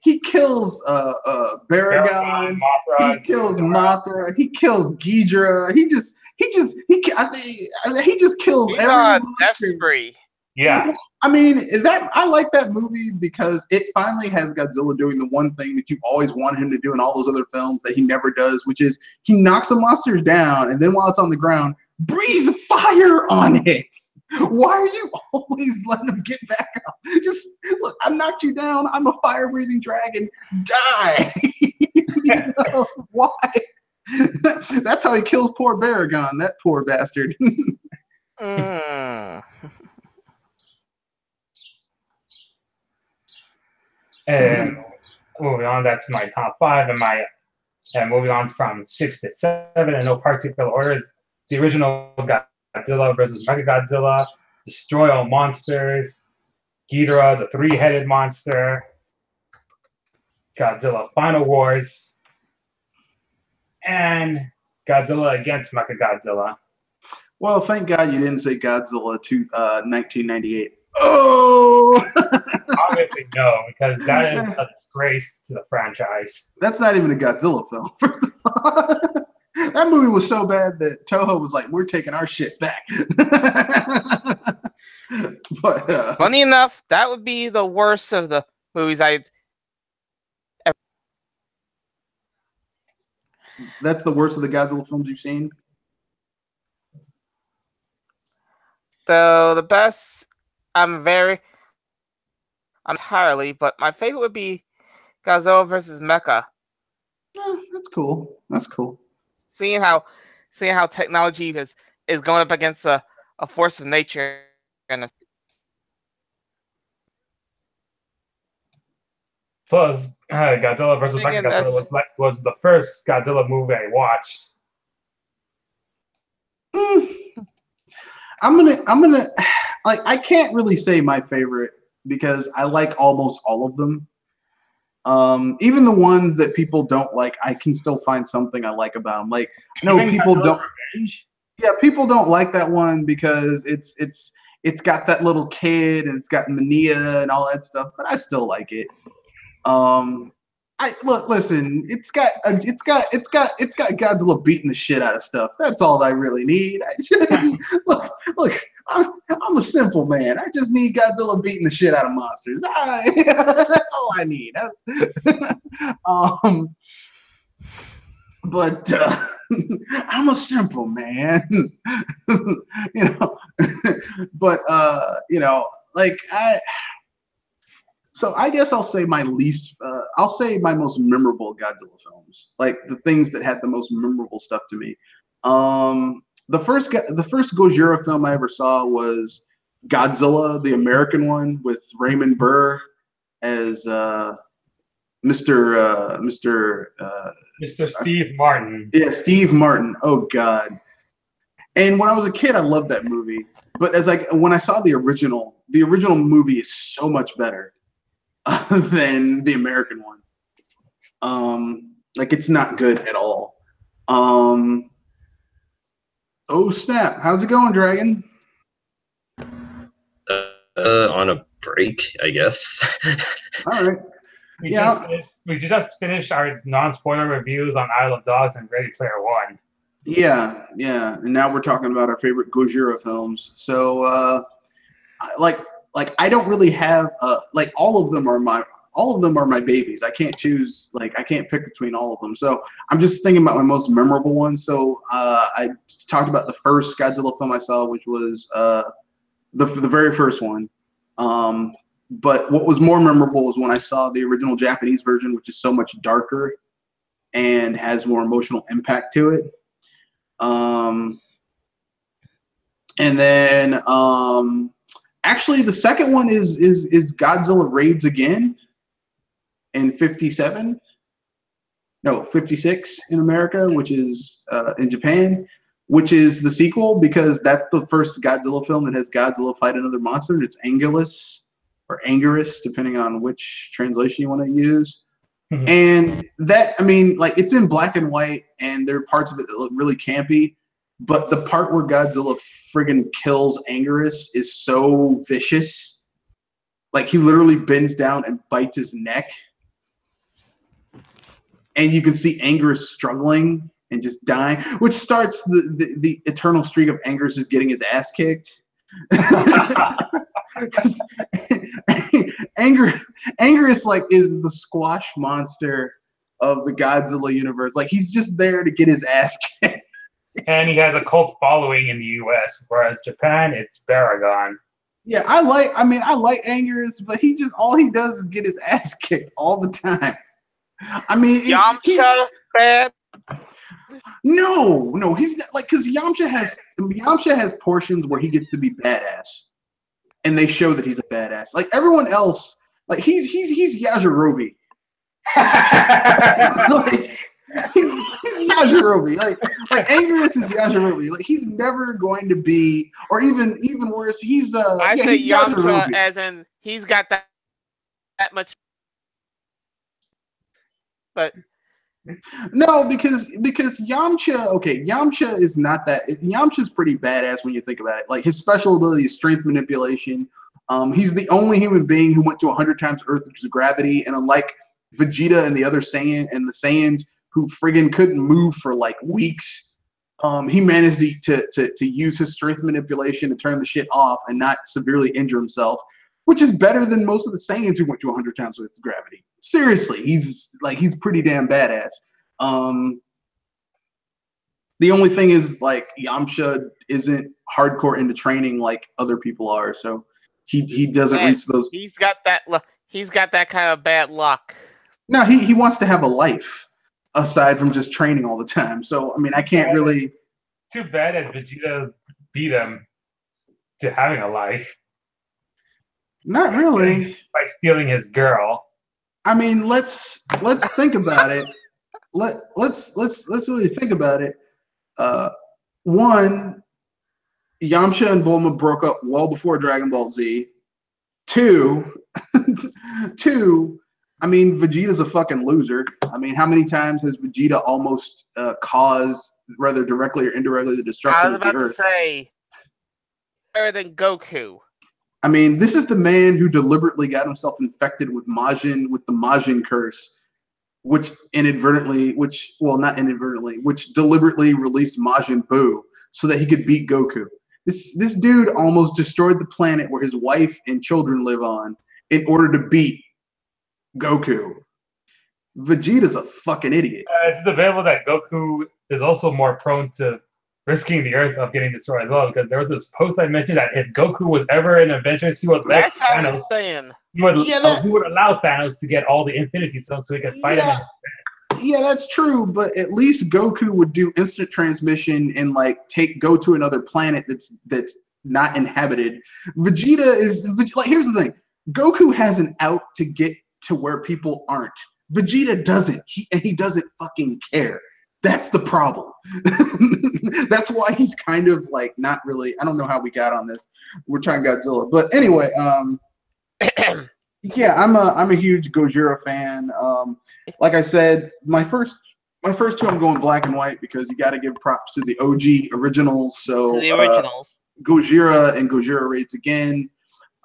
he kills Baragon, Mothra, he kills Mothra, he kills Ghidorah. He just kills He's every on a monster. death spree. Yeah. I mean, I like that movie because it finally has Godzilla doing the one thing that you've always wanted him to do in all those other films that he never does, which is he knocks the monsters down and then while it's on the ground, breathe fire on it. Why are you always letting him get back up? Just look, I knocked you down. I'm a fire-breathing dragon. Die. You know, why? That's how he kills poor Baragon, that poor bastard. And moving on, that's my top 5. And moving on from 6 to 7 in no particular order is the original Godzilla versus Mechagodzilla, Destroy All Monsters, Ghidorah, the 3-headed monster, Godzilla Final Wars, and Godzilla against Mechagodzilla. Well, thank God you didn't say Godzilla to 1998. Oh! Obviously, no, because that is a disgrace to the franchise. That's not even a Godzilla film, first of all. That movie was so bad that Toho was like, we're taking our shit back. But funny enough, that would be the worst of the movies I'd ever. That's the worst of the Godzilla films you've seen? So the best, I'm entirely, but my favorite would be Godzilla versus Mecha. That's cool. That's cool. Seeing how technology is going up against a force of nature and Plus, Godzilla vs. Mechagodzilla was the first Godzilla movie I watched. I'm gonna like I can't really say my favorite because I like almost all of them. Even the ones that people don't like, I can still find something I like about them. Like, no, people don't. Revenge? Yeah, people don't like that one because it's got that little kid and it's got Mania and all that stuff, but I still like it. Listen, it's got Godzilla beating the shit out of stuff. That's all I really need. Look, I'm a simple man. I just need Godzilla beating the shit out of monsters. That's all I need. But I'm a simple man, you know. But you know, like So I guess I'll say my most memorable Godzilla films, like the things that had the most memorable stuff to me. The first Gojira film I ever saw was Godzilla, the American one, with Raymond Burr as Mr. Steve Martin. Yeah, Steve Martin. Oh God. And when I was a kid, I loved that movie. But when I saw the original movie is so much better than the American one. Like it's not good at all. Oh snap! How's it going, Dragon? On a break, I guess. All right. We just finished our non-spoiler reviews on Isle of Dogs and Ready Player One. Yeah, and now we're talking about our favorite Gojira films. So, I don't really have like all of them are my babies. I can't choose, like I can't pick between all of them. So I'm just thinking about my most memorable ones. So I talked about the first Godzilla film I saw, which was the very first one. But what was more memorable was when I saw the original Japanese version, which is so much darker and has more emotional impact to it. And then actually the second one is Godzilla Raids Again in 56 in America, which is in Japan, which is the sequel because that's the first Godzilla film that has Godzilla fight another monster, and it's Anguirus or Anguirus, depending on which translation you want to use. And that, I mean, like, it's in black and white, and there are parts of it that look really campy, but the part where Godzilla friggin' kills Anguirus is so vicious. Like, he literally bends down and bites his neck. And you can see Anguirus struggling and just dying, which starts the eternal streak of Anguirus just getting his ass kicked. Anguirus like is the squash monster of the Godzilla universe. Like, he's just there to get his ass kicked. And he has a cult following in the U.S., whereas Japan, it's Baragon. Yeah, I like Anguirus, but all he does is get his ass kicked all the time. I mean, Yamcha bad. No, he's not, like, because Yamcha has portions where he gets to be badass, and they show that he's a badass. Like, everyone else, like, he's Yajirobe. Like, he's Yajirobe. Like Anguirus is Yajirobe. Like, he's never going to be, or even worse, he's I say Yamcha Yajirobe. As in he's got that much. But no, because Yamcha is not that. Yamcha's pretty badass when you think about it. Like, his special ability is strength manipulation. He's the only human being who went to 100 times Earth's gravity, and unlike Vegeta and the other Saiyan and the Saiyans who friggin' couldn't move for like weeks, he managed to use his strength manipulation to turn the shit off and not severely injure himself, which is better than most of the Saiyans who went to 100 times Earth's gravity. Seriously, he's pretty damn badass. The only thing is, like, Yamcha isn't hardcore into training like other people are, so he doesn't reach those. He's got that kind of bad luck. No, he wants to have a life aside from just training all the time. So I mean, I can't really. Too bad that Vegeta beat him to having a life. Not really. By stealing his girl. I mean, let's think about it. Let's really think about it. One, Yamcha and Bulma broke up well before Dragon Ball Z. Two, I mean, Vegeta's a fucking loser. I mean, how many times has Vegeta almost caused, whether directly or indirectly, the destruction of the Earth? I was about to say, better than Goku. I mean, this is the man who deliberately got himself infected with the Majin curse, which deliberately released Majin Buu so that he could beat Goku. This dude almost destroyed the planet where his wife and children live on in order to beat Goku. Vegeta's a fucking idiot. It's debatable that Goku is also more prone to risking the Earth of getting destroyed as well, because there was this post I mentioned that if Goku was ever in Avengers, he would let Thanos. He would allow Thanos to get all the Infinity Stones so he could fight him in his best. Yeah, that's true, but at least Goku would do instant transmission and like go to another planet that's not inhabited. Vegeta is like, here's the thing: Goku has an out to get to where people aren't. Vegeta doesn't. He doesn't fucking care. That's the problem. That's why he's kind of like not really. I don't know how we got on this. We're talking Godzilla, but anyway, yeah, I'm a huge Gojira fan. Like I said, my first two I'm going black and white because you got to give props to the OG originals. So the originals, Gojira and Gojira Raids again.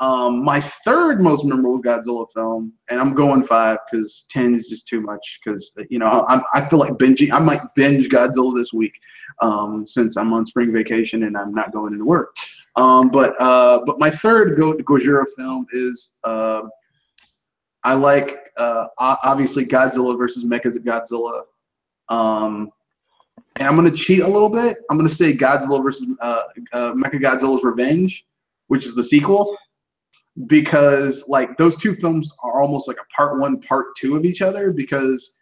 My third most memorable Godzilla film, and I'm going 5 because 10 is just too much. Because I feel like binging. I might binge Godzilla this week, since I'm on spring vacation and I'm not going into work. But my third Gojira film is I like obviously Godzilla versus Mechagodzilla. And I'm gonna cheat a little bit. I'm gonna say Godzilla versus Mechagodzilla's Revenge, which is the sequel. Because like those two films are almost like a part 1, part 2 of each other. Because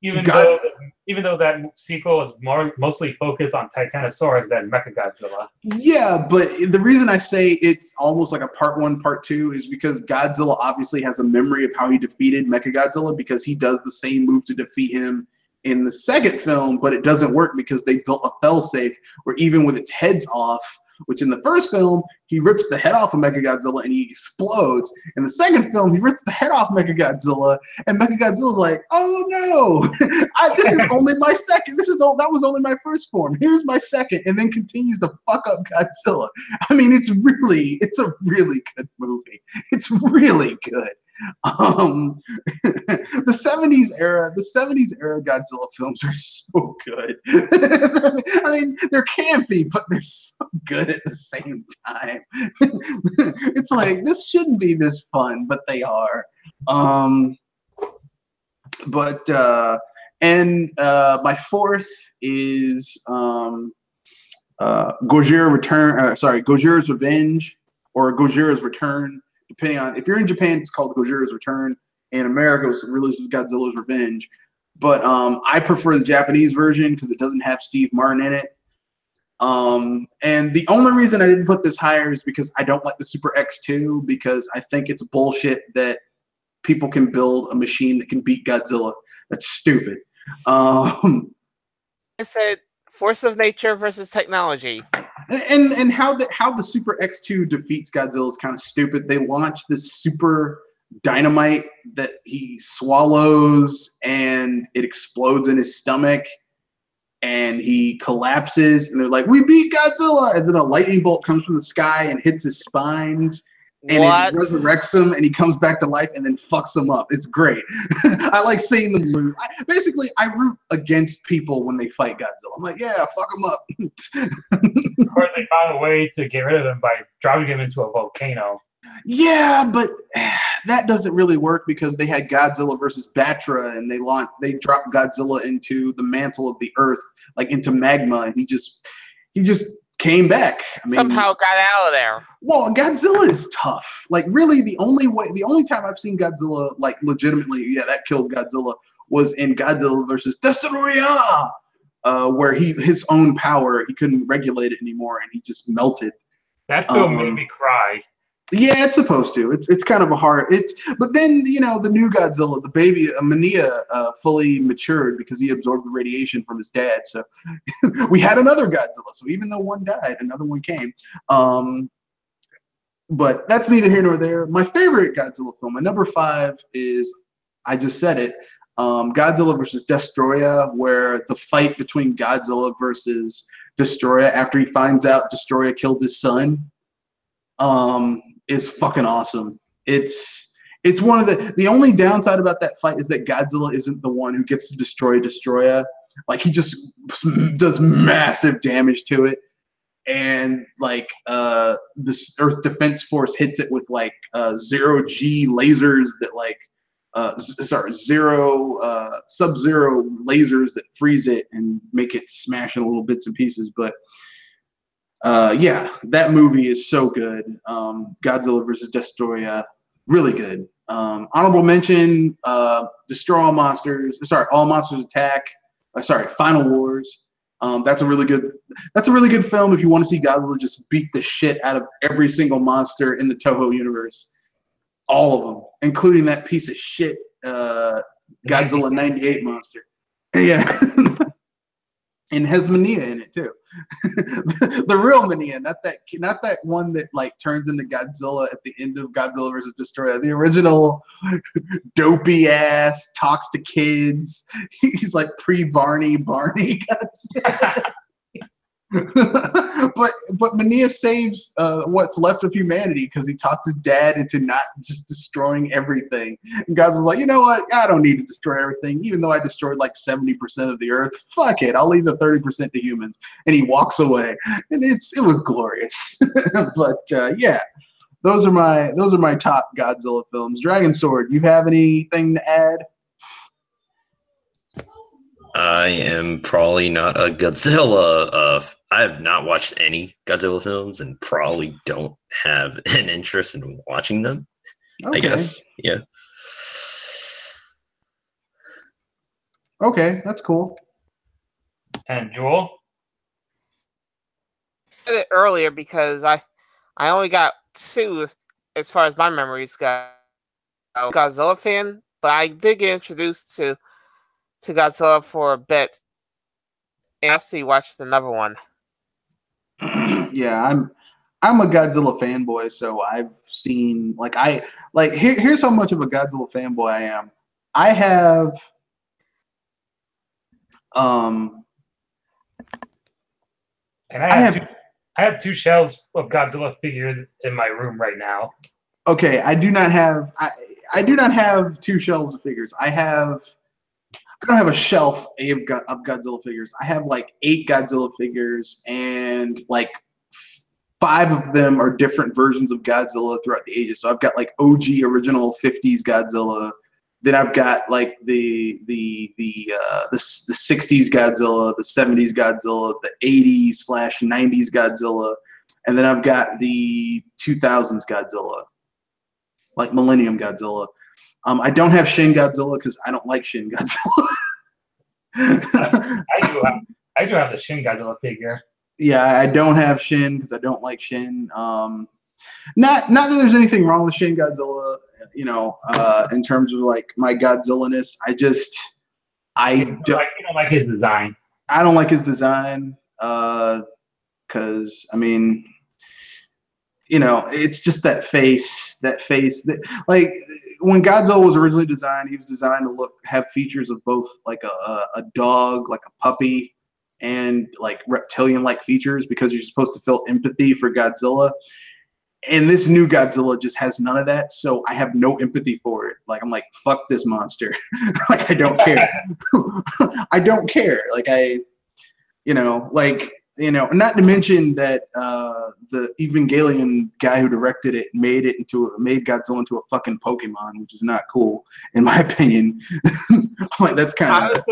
even though that sequel is mostly focused on Titanosaurus than Mechagodzilla. Yeah, but the reason I say it's almost like a part 1, part 2 is because Godzilla obviously has a memory of how he defeated Mechagodzilla, because he does the same move to defeat him in the second film, but it doesn't work because they built a failsafe where even with its heads off, which in the first film, he rips the head off of Mechagodzilla and he explodes. In the second film, he rips the head off Mechagodzilla and Mechagodzilla's like, oh no, this is only my second. That was only my first form. Here's my second, and then continues to fuck up Godzilla. I mean, it's a really good movie. It's really good. The 70s era Godzilla films are so good. I mean, they're campy, but they're so good at the same time. It's like, this shouldn't be this fun, but they are. My fourth is Gojira's Revenge, or Gojira's Return. Depending on, if you're in Japan, it's called Gojira's Return. In America, it releases Godzilla's Revenge. But I prefer the Japanese version because it doesn't have Steve Martin in it. And the only reason I didn't put this higher is because I don't like the Super X2, because I think it's bullshit that people can build a machine that can beat Godzilla. That's stupid. I said force of nature versus technology. And how the Super X2 defeats Godzilla is kind of stupid. They launch this super dynamite that he swallows and it explodes in his stomach and he collapses and they're like, we beat Godzilla, and then a lightning bolt comes from the sky and hits his spines and it resurrects him and he comes back to life and then fucks him up. It's great. I like seeing them lose. I root against people when they fight Godzilla. I'm like, yeah, fuck him up. Of course, they found a way to get rid of him by dropping him into a volcano. Yeah, but that doesn't really work because they had Godzilla versus Batra, and they dropped Godzilla into the mantle of the earth, like into magma, and he just came back. I mean, somehow got out of there. Well, Godzilla is tough. Like, really, the only time I've seen Godzilla, like, legitimately, that killed Godzilla, was in Godzilla versus Destoroyah, where his own power, he couldn't regulate it anymore, and he just melted. That film made me cry. Yeah, it's supposed to. It's kind of a hard. But then, the new Godzilla, the baby Mania, fully matured because he absorbed the radiation from his dad. So we had another Godzilla. So even though one died, another one came. But that's neither here nor there. My favorite Godzilla film, my number 5 is, I just said it, Godzilla versus Destoroyah, where the fight between Godzilla versus Destoroyah after he finds out Destoroyah killed his son, is fucking awesome. It's one of the only downside about that fight is that Godzilla isn't the one who gets to destroy Destoroyah. Like, he just does massive damage to it, and like this Earth Defense Force hits it with like 0G lasers that like sub-zero lasers that freeze it and make it smash in little bits and pieces. But yeah, that movie is so good. Godzilla versus Destoroyah, really good. Honorable mention, Destroy All Monsters. All Monsters Attack. Final Wars. That's a really good film if you want to see Godzilla just beat the shit out of every single monster in the Toho universe. All of them, including that piece of shit Godzilla 98 monster. Yeah. And has Mania in it too. The real Mania, not that one that like turns into Godzilla at the end of Godzilla versus Destoroyah. The original dopey ass, talks to kids. He's like pre-Barney Godzilla. but Mania saves what's left of humanity because he talks his dad into not just destroying everything. And Godzilla's like, you know what? I don't need to destroy everything, even though I destroyed like 70% of the Earth. Fuck it, I'll leave the 30% to humans. And he walks away, and it was glorious. But yeah, those are my top Godzilla films. Dragon Sword, you have anything to add? I am probably not a Godzilla. I have not watched any Godzilla films and probably don't have an interest in watching them. Okay. I guess, yeah. Okay, that's cool. And Joel? I said it earlier because I only got 2 as far as my memories go. I'm a Godzilla fan, but I did get introduced to Godzilla for a bit, and I actually watched another one. Yeah, I'm a Godzilla fanboy, so I've seen here's how much of a Godzilla fanboy I am. I have and I have two shelves of Godzilla figures in my room right now. Okay, I do not have two shelves of figures. I don't have a shelf of Godzilla figures. I have like 8 Godzilla figures, and like 5 of them are different versions of Godzilla throughout the ages. So I've got like OG original 50s Godzilla. Then I've got like the 60s Godzilla, the 70s Godzilla, the 80s/90s Godzilla, and then I've got the 2000s Godzilla, like Millennium Godzilla. I don't have Shin Godzilla because I don't like Shin Godzilla. I do have the Shin Godzilla figure. Yeah, I don't have Shin because I don't like Shin. Not that there's anything wrong with Shin Godzilla, in terms of like my Godzilla-ness. I don't like his design. I don't like his design because I mean, it's just that face that like when Godzilla was originally designed, he was designed to have features of both like a dog, like a puppy, and like reptilian-like features because you're supposed to feel empathy for Godzilla. And this new Godzilla just has none of that, so I have no empathy for it. Like I'm like, fuck this monster. Like I don't care. I don't care. Like not to mention that the Evangelion guy who directed it made Godzilla into a fucking Pokemon, which is not cool in my opinion. I'm like, that's kind of.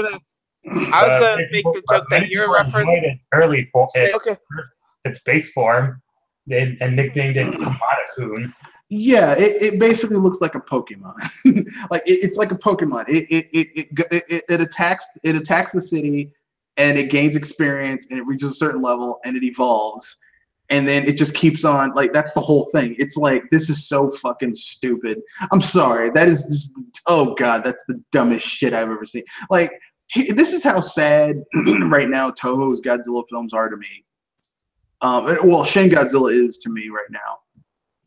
I was gonna make the joke that you're referencing its early form, its base form, and nicknamed it Kamada-kun. Yeah, it basically looks like a Pokemon. Like it's like a Pokemon. It attacks the city, and it gains experience, and it reaches a certain level, and it evolves, and then it just keeps on. Like that's the whole thing. It's like, this is so fucking stupid. I'm sorry. That is just, oh god, that's the dumbest shit I've ever seen. Like this is how sad right now Toho's Godzilla films are to me. Well, Shin Godzilla is to me right now.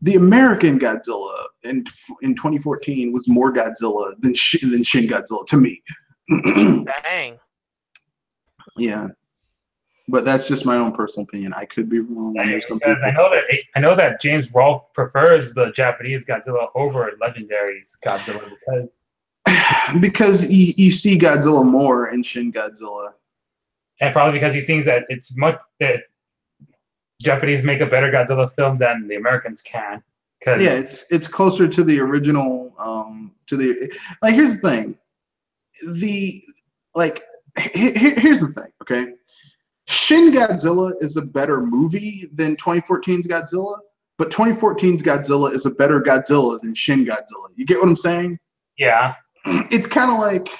The American Godzilla in 2014 was more Godzilla than Shin Godzilla to me. Dang. Yeah, but that's just my own personal opinion. I could be wrong. I know that James Rolfe prefers the Japanese Godzilla over Legendary's Godzilla because you see Godzilla more in Shin Godzilla, and probably because he thinks that that Japanese make a better Godzilla film than the Americans can. Yeah, it's closer to the original. Here's the thing. Here's the thing. Okay, Shin Godzilla is a better movie than 2014's Godzilla, but 2014's Godzilla is a better Godzilla than Shin Godzilla. You get what I'm saying? Yeah. It's kind of like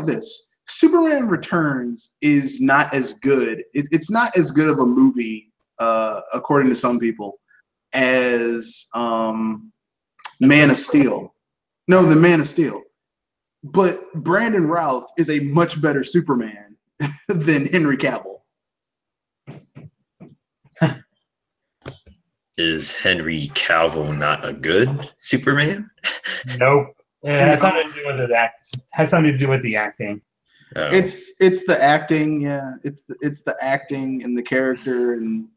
this. Superman Returns is not as good. It's not as good of a movie, according to some people, as Man of Steel. No, the Man of Steel. But Brandon Routh is a much better Superman than Henry Cavill. Is Henry Cavill not a good Superman? Nope. It has something to do with his has something to do with the acting. Oh. It's the acting, yeah. It's the acting and the character and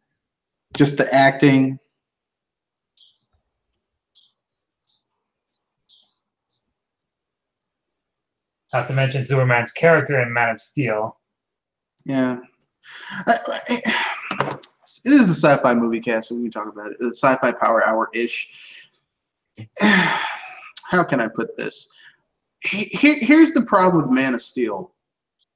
just the acting. Not to mention Superman's character in Man of Steel. Yeah. It is the sci-fi movie cast, so we can talk about it. It's Sci Fi Power Hour-ish. How can I put this? Here's the problem with Man of Steel.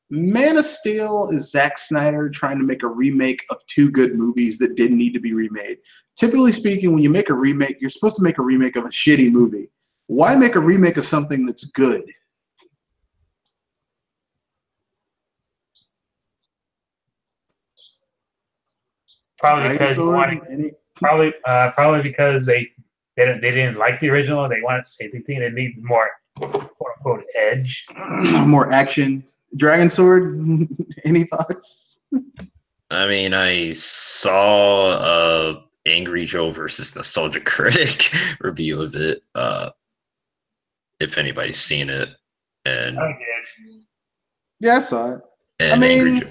Man of Steel is Zack Snyder trying to make a remake of 2 good movies that didn't need to be remade. Typically speaking, when you make a remake, you're supposed to make a remake of a shitty movie. Why make a remake of something that's good? Probably because they didn't like the original. They think they need more quote unquote edge, more action. Dragon Sword. Any thoughts? I mean, I saw Angry Joe versus Nostalgia Critic review of it. If anybody's seen it, and I did. Yeah, I saw it. and Angry Joe.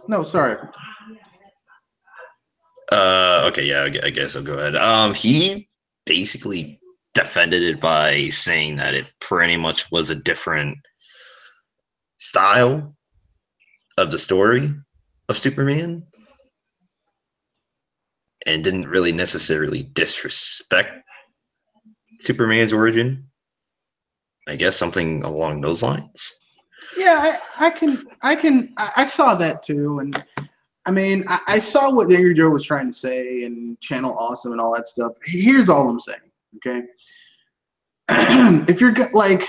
No, sorry. Okay, yeah, I guess I'll go ahead. He basically defended it by saying that it pretty much was a different style of the story of Superman and didn't really necessarily disrespect Superman's origin. I guess something along those lines. Yeah, I saw that too, and I mean, I saw what Angry Joe was trying to say and Channel Awesome and all that stuff. Here's all I'm saying, okay? If you're like,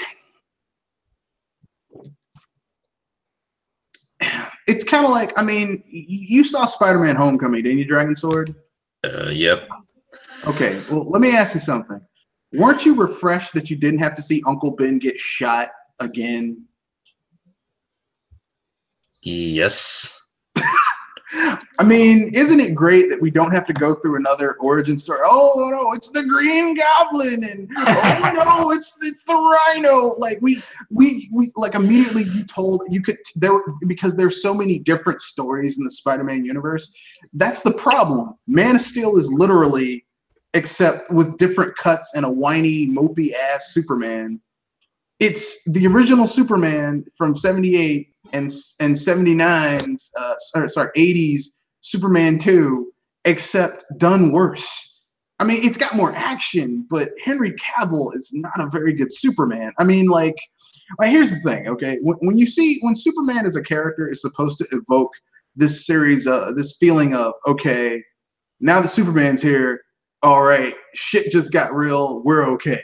it's kind of like, I mean, you saw Spider-Man: Homecoming, didn't you, Dragon Sword? Yep. Okay, well, let me ask you something. Weren't you refreshed that you didn't have to see Uncle Ben get shot again? Yes. I mean, isn't it great that we don't have to go through another origin story? Oh no, it's the Green Goblin, and oh no, it's the Rhino. Like we like immediately you could because there's so many different stories in the Spider-Man universe. That's the problem. Man of Steel is literally, except with different cuts and a whiny, mopey ass Superman. It's the original Superman from '78 and '79's, 80s Superman 2, except done worse. I mean, it's got more action, but Henry Cavill is not a very good Superman. I mean, like here's the thing, okay? When Superman as a character is supposed to evoke this series, this feeling of, okay, now that Superman's here, all right, shit just got real, we're okay.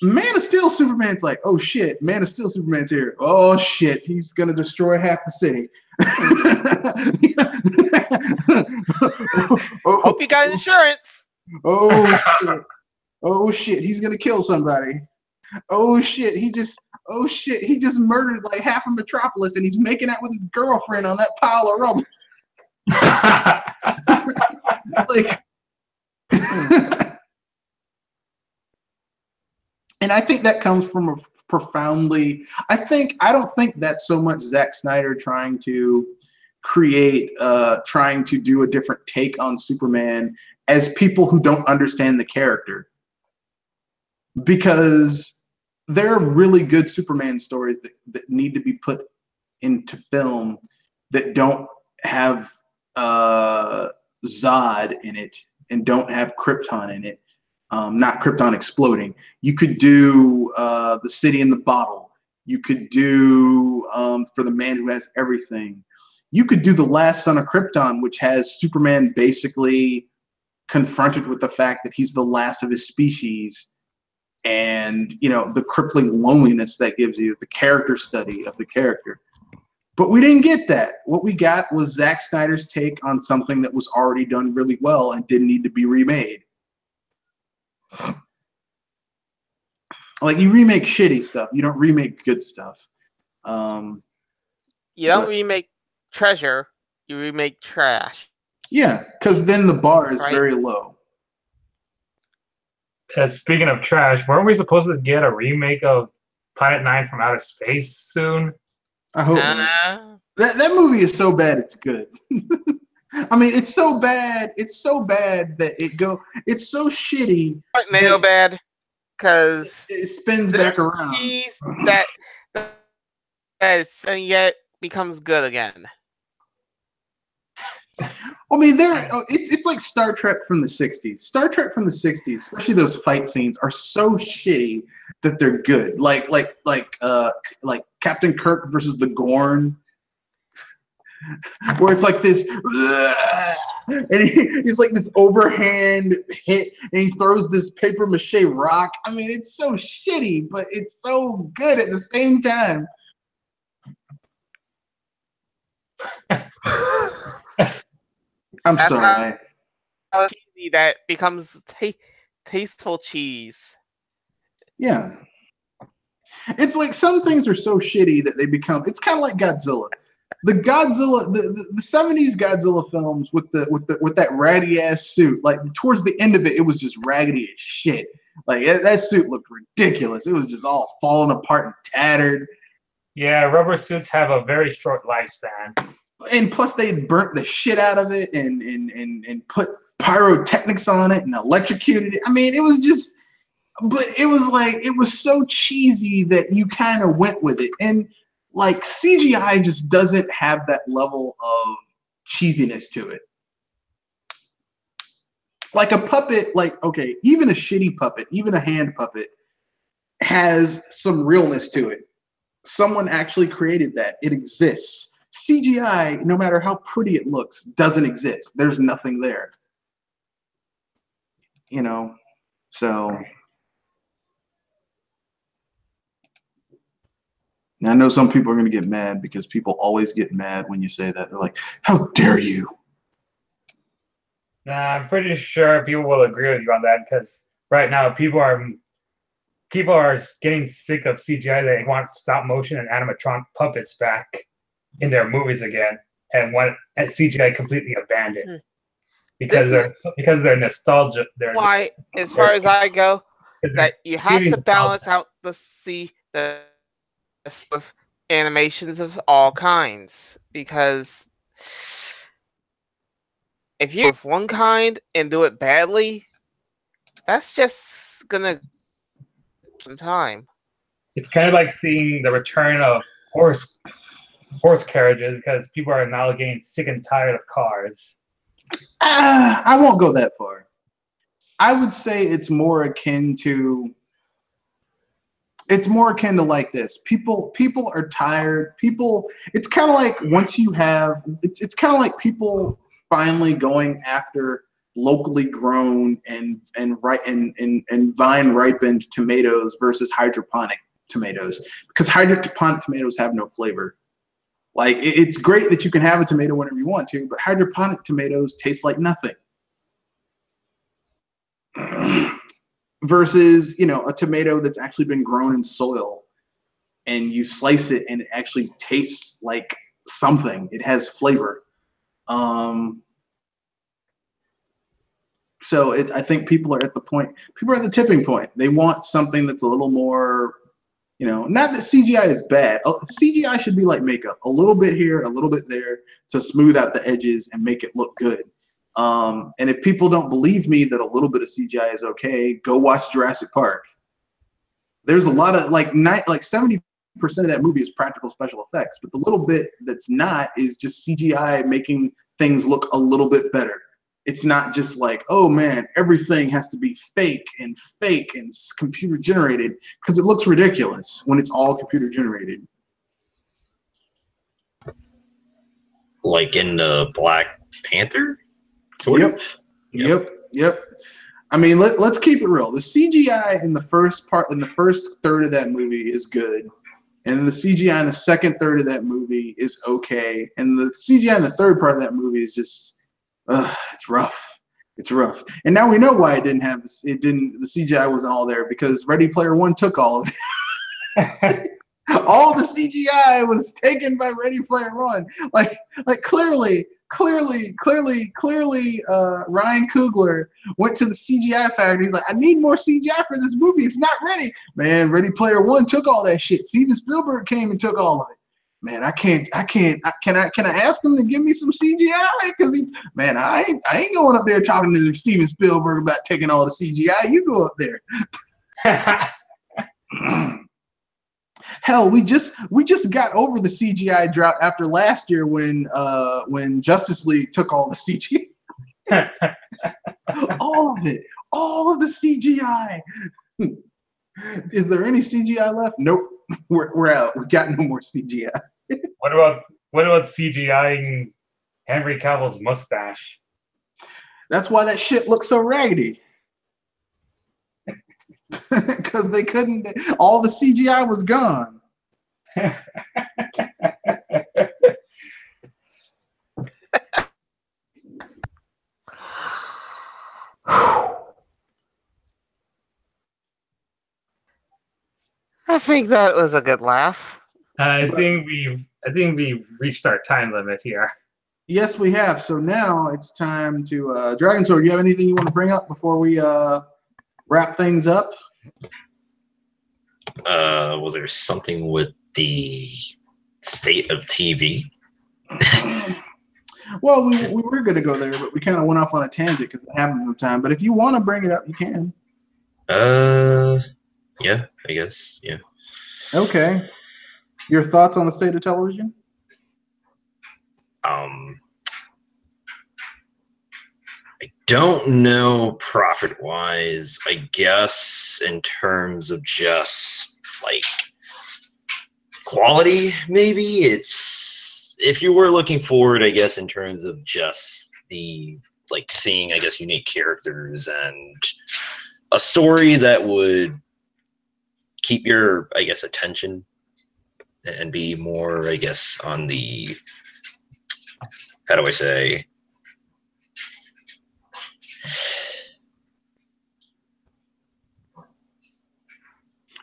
Man of Steel Superman's like, oh shit, Man of Steel Superman's here. Oh shit, he's gonna destroy half the city. Hope you got insurance. Oh shit, he's gonna kill somebody. Oh shit, he just murdered like half of Metropolis and he's making out with his girlfriend on that pile of rubble. Like and I think that comes from a profoundly, I don't think that's so much Zack Snyder trying to trying to do a different take on Superman as people who don't understand the character. Because there are really good Superman stories that need to be put into film that don't have Zod in it and don't have Krypton in it. Not Krypton exploding. You could do The City in the Bottle. You could do For the Man Who Has Everything. You could do The Last Son of Krypton, which has Superman basically confronted with the fact that he's the last of his species, and the crippling loneliness that gives you, the character study of the character. But we didn't get that. What we got was Zack Snyder's take on something that was already done really well and didn't need to be remade. Like, you remake shitty stuff, you don't remake good stuff. You don't remake treasure, you remake trash. Yeah, because then the bar is very low. Speaking of trash, weren't we supposed to get a remake of Planet 9 from Outer Space soon? I hope not. That movie is so bad it's good. I mean, it's so bad that it's so shitty. Nail bad, because it spins back around. And yet becomes good again. I mean, it's like Star Trek from the '60s. Star Trek from the '60s, especially those fight scenes, are so shitty that they're good. Like Captain Kirk versus the Gorn, where it's like this, and he's like this overhand hit, and he throws this paper mache rock. I mean, it's so shitty, but it's so good at the same time. I'm sorry. That becomes tasteful cheese. Yeah. It's like some things are so shitty that they become. It's kind of like Godzilla. the Godzilla, the 70s Godzilla films with that ratty ass suit, like towards the end of it, it was just raggedy as shit. Like that suit looked ridiculous. It was just all falling apart and tattered. Yeah, rubber suits have a very short lifespan. And plus, they burnt the shit out of it and put pyrotechnics on it and electrocuted it. I mean, it was just, but it was like, it was so cheesy that you kind of went with it. And like CGI just doesn't have that level of cheesiness to it. Like a puppet, like, okay, even a shitty puppet, even a hand puppet has some realness to it. Someone actually created that. It exists. CGI, no matter how pretty it looks, doesn't exist. There's nothing there. You know, so now I know some people are going to get mad because people always get mad when you say that. They're like, how dare you? Nah, I'm pretty sure people will agree with you on that because right now people are getting sick of CGI. They want stop motion and animatronic puppets back in their movies again, and want CGI completely abandoned because they're nostalgia. Why, as far as I go, that you have to balance out the of animations of all kinds, because if you have one kind and do it badly, that's just gonna some time. It's kind of like seeing the return of horse carriages because people are now getting sick and tired of cars. I won't go that far. I would say it's more akin to like this. People are tired. It's kind of like once you have it's kind of like people finally going after locally grown and vine ripened tomatoes versus hydroponic tomatoes, because hydroponic tomatoes have no flavor. Like it's great that you can have a tomato whenever you want to, but hydroponic tomatoes taste like nothing. Versus, you know, a tomato that's actually been grown in soil and you slice it and it actually tastes like something. It has flavor. So I think people are at the tipping point. They want something that's a little more, you know, not that CGI is bad. CGI should be like makeup, a little bit here, a little bit there to smooth out the edges and make it look good. And if people don't believe me that a little bit of CGI is okay, go watch Jurassic Park. There's a lot of like 70% of that movie is practical special effects, but the little bit that's not is just CGI making things look a little bit better. It's not just like, oh man, everything has to be fake and computer generated, because it looks ridiculous when it's all computer generated. Like in Black Panther? Yep. I mean, let's keep it real. The CGI in the first third of that movie is good, and the CGI in the second third of that movie is okay, and the CGI in the third part of that movie is just, it's rough. It's rough. And now we know why the CGI wasn't all there, because Ready Player One took all of it. All the CGI was taken by Ready Player One. Like clearly, Ryan Coogler went to the CGI factory. He's like, I need more CGI for this movie. It's not ready. Man, Ready Player One took all that shit. Steven Spielberg came and took all of it. Man, can I ask him to give me some CGI? Because I ain't going up there talking to Steven Spielberg about taking all the CGI. You go up there. Hell, we just got over the CGI drought after last year when Justice League took all the CGI. All of it. All of the CGI. Is there any CGI left? Nope. We're out. We got no more CGI. What about CGI-ing Henry Cavill's mustache? That's why that shit looks so raggedy. Because they couldn't. All the CGI was gone. I think that was a good laugh. I think we've I think we've reached our time limit here. Yes, we have. So now it's time to Dragon Sword. You have anything you want to bring up before we wrap things up? Was there something with the state of TV? Well, we were going to go there, but we kind of went off on a tangent because it happens sometimes. But if you want to bring it up, you can. Yeah, I guess. Yeah. Okay. Your thoughts on the state of television? I don't know profit-wise. I guess in terms of just like quality, maybe it's if you were looking forward, I guess in terms of just the like seeing, I guess, unique characters and a story that would keep your, I guess, attention and be more, I guess, on the, how do I say,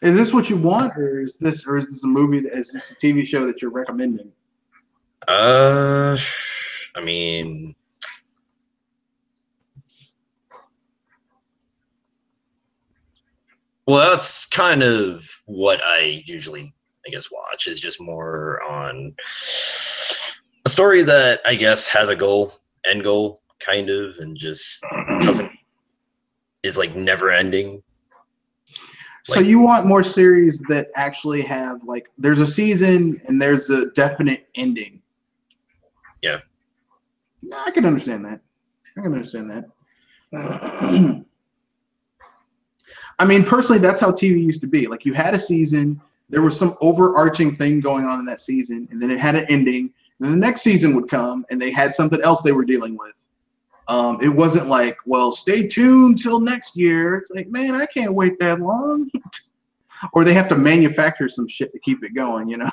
is this what you want, or is this a movie that is this a TV show that you're recommending? I mean, well, that's kind of what I usually, I guess, watch is just more on a story that I guess has a goal, end goal, kind of, and just doesn't is like never ending. So you want more series that actually have like there's a season and there's a definite ending. Yeah. I can understand that. I mean, personally, that's how TV used to be. Like you had a season, there was some overarching thing going on in that season, and then it had an ending. And then the next season would come, and they had something else they were dealing with. It wasn't like, well, stay tuned till next year. It's like, man, I can't wait that long. Or they have to manufacture some shit to keep it going, you know?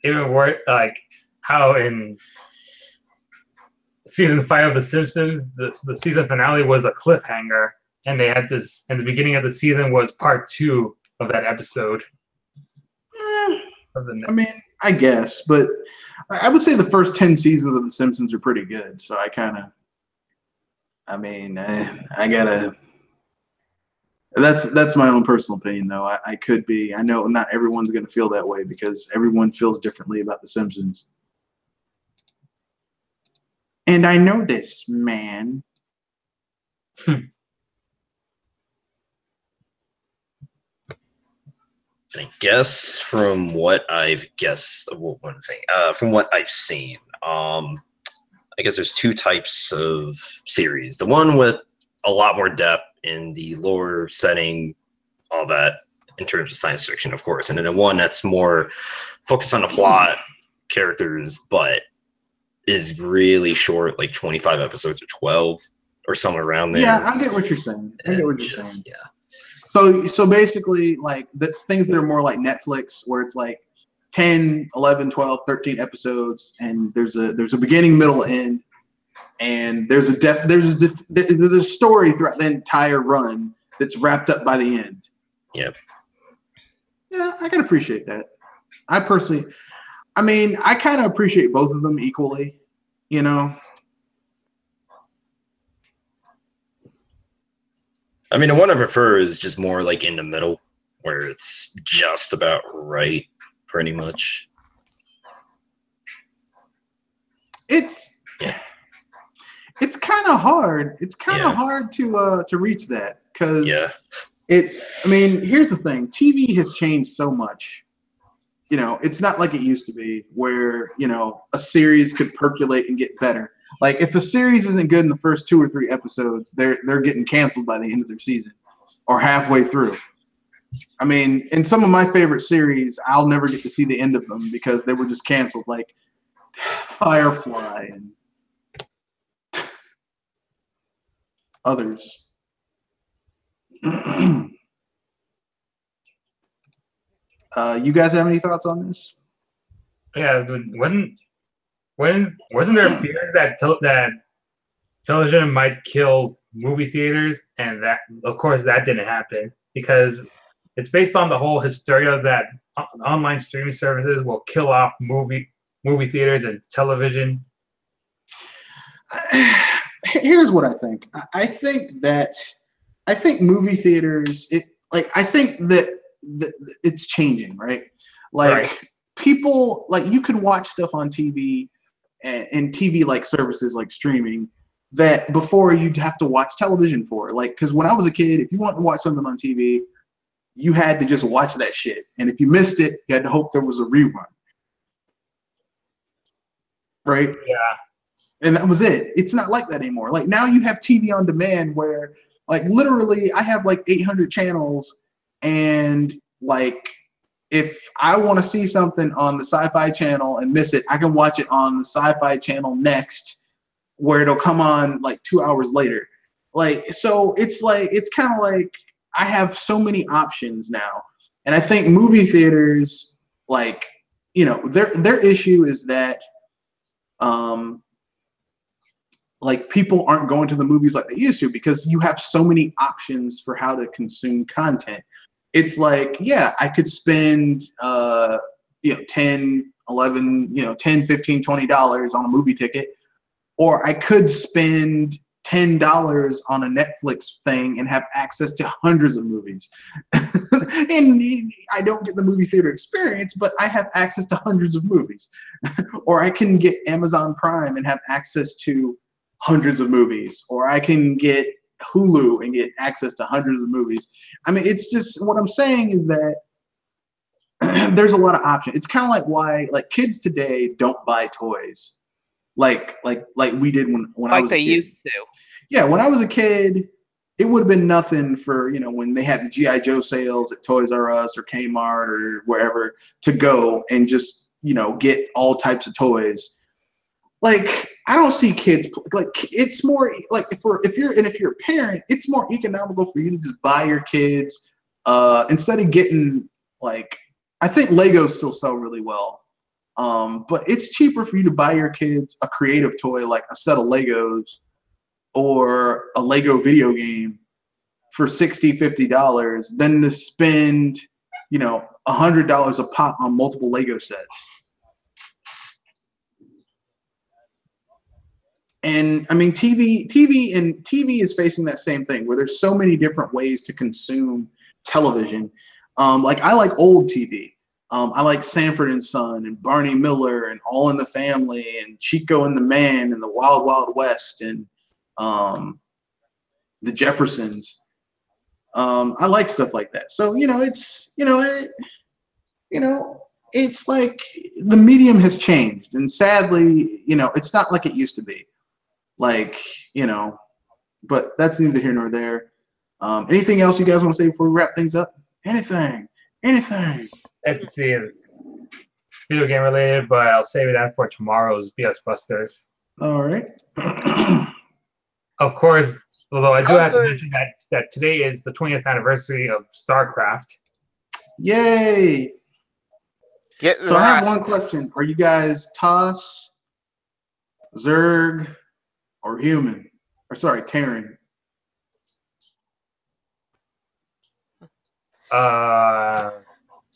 Even worse, like how in season 5 of The Simpsons, the season finale was a cliffhanger, and they had this, and the beginning of the season was part 2 of that episode. I mean, I guess, but I would say the first 10 seasons of The Simpsons are pretty good. So I gotta. That's my own personal opinion, though. I could be. I know not everyone's gonna feel that way because everyone feels differently about The Simpsons. And I know this, man. I guess from what I've from what I've seen, I guess there's 2 types of series. The one with a lot more depth in the lore setting, all that in terms of science fiction, of course, and then the one that's more focused on the plot, characters, but is really short, like 25 episodes or 12 or somewhere around there. Yeah, I get what you're saying. Yeah. So basically, like, that's things that are more like Netflix, where it's like 10, 11, 12, 13 episodes, and there's a beginning, middle, end, and there's a story throughout the entire run that's wrapped up by the end. Yep. Yeah, I can appreciate that. I kind of appreciate both of them equally, you know? I mean, the one I prefer is just more like in the middle, where it's just about right, pretty much. It's kind of hard. It's kind of hard to reach that because here's the thing. TV has changed so much. You know, it's not like it used to be where, you know, a series could percolate and get better. Like if a series isn't good in the first 2 or 3 episodes, they're getting canceled by the end of their season or halfway through. I mean, in some of my favorite series, I'll never get to see the end of them because they were just canceled, like Firefly and others. You guys have any thoughts on this? Yeah, wasn't there fears that television might kill movie theaters, and that, of course, that didn't happen because it's based on the whole hysteria that online streaming services will kill off movie theaters and television. Here's what I think. I think movie theaters. I think that it's changing, right? People you can watch stuff on TV and TV like services like streaming that before you'd have to watch television for. Because when I was a kid, if you wanted to watch something on TV, you had to just watch that shit, and if you missed it, you had to hope there was a rerun. Right? Yeah. And that was it. It's not like that anymore. Now you have TV on demand where literally I have 800 channels, and if I want to see something on the Sci-Fi channel and miss it, I can watch it on the Sci-Fi channel next, where it'll come on 2 hours later. So it's kind of I have so many options now. And I think movie theaters, their issue is that people aren't going to the movies like they used to, because you have so many options for how to consume content. It's I could spend 10, 11, $10, $15, $20 on a movie ticket, or I could spend $10 on a Netflix thing and have access to hundreds of movies. And I don't get the movie theater experience, but I have access to hundreds of movies. Or I can get Amazon Prime and have access to hundreds of movies, or I can get Hulu and get access to hundreds of movies. I mean, it's just, what I'm saying is that there's a lot of options. It's kind of why kids today don't buy toys like we did when I was a kid. Used to. Yeah, when I was a kid, it would have been nothing for, when they had the G.I. Joe sales at Toys R Us or Kmart or wherever, to go and just, get all types of toys. I don't see kids it's more if you're a parent, it's more economical for you to just buy your kids instead of getting I think Legos still sell really well, but it's cheaper for you to buy your kids a creative toy like a set of Legos or a Lego video game for $60-$50 than to spend $100 a pop on multiple Lego sets. And I mean, TV is facing that same thing, where there's so many different ways to consume television. I like old TV. I like Sanford and Son and Barney Miller and All in the Family and Chico and the Man and the Wild Wild West and the Jeffersons. I like stuff like that. So it's like the medium has changed, and sadly, it's not like it used to be. But that's neither here nor there. Anything else you guys want to say before we wrap things up? Anything? Let's see. It's video game related, but I'll save that for tomorrow's BS Busters. All right. Of course, although I do have to mention that today is the 20th anniversary of StarCraft. Yay! So I have one question. Are you guys TOS, Zerg, or human? Or sorry, Terran? I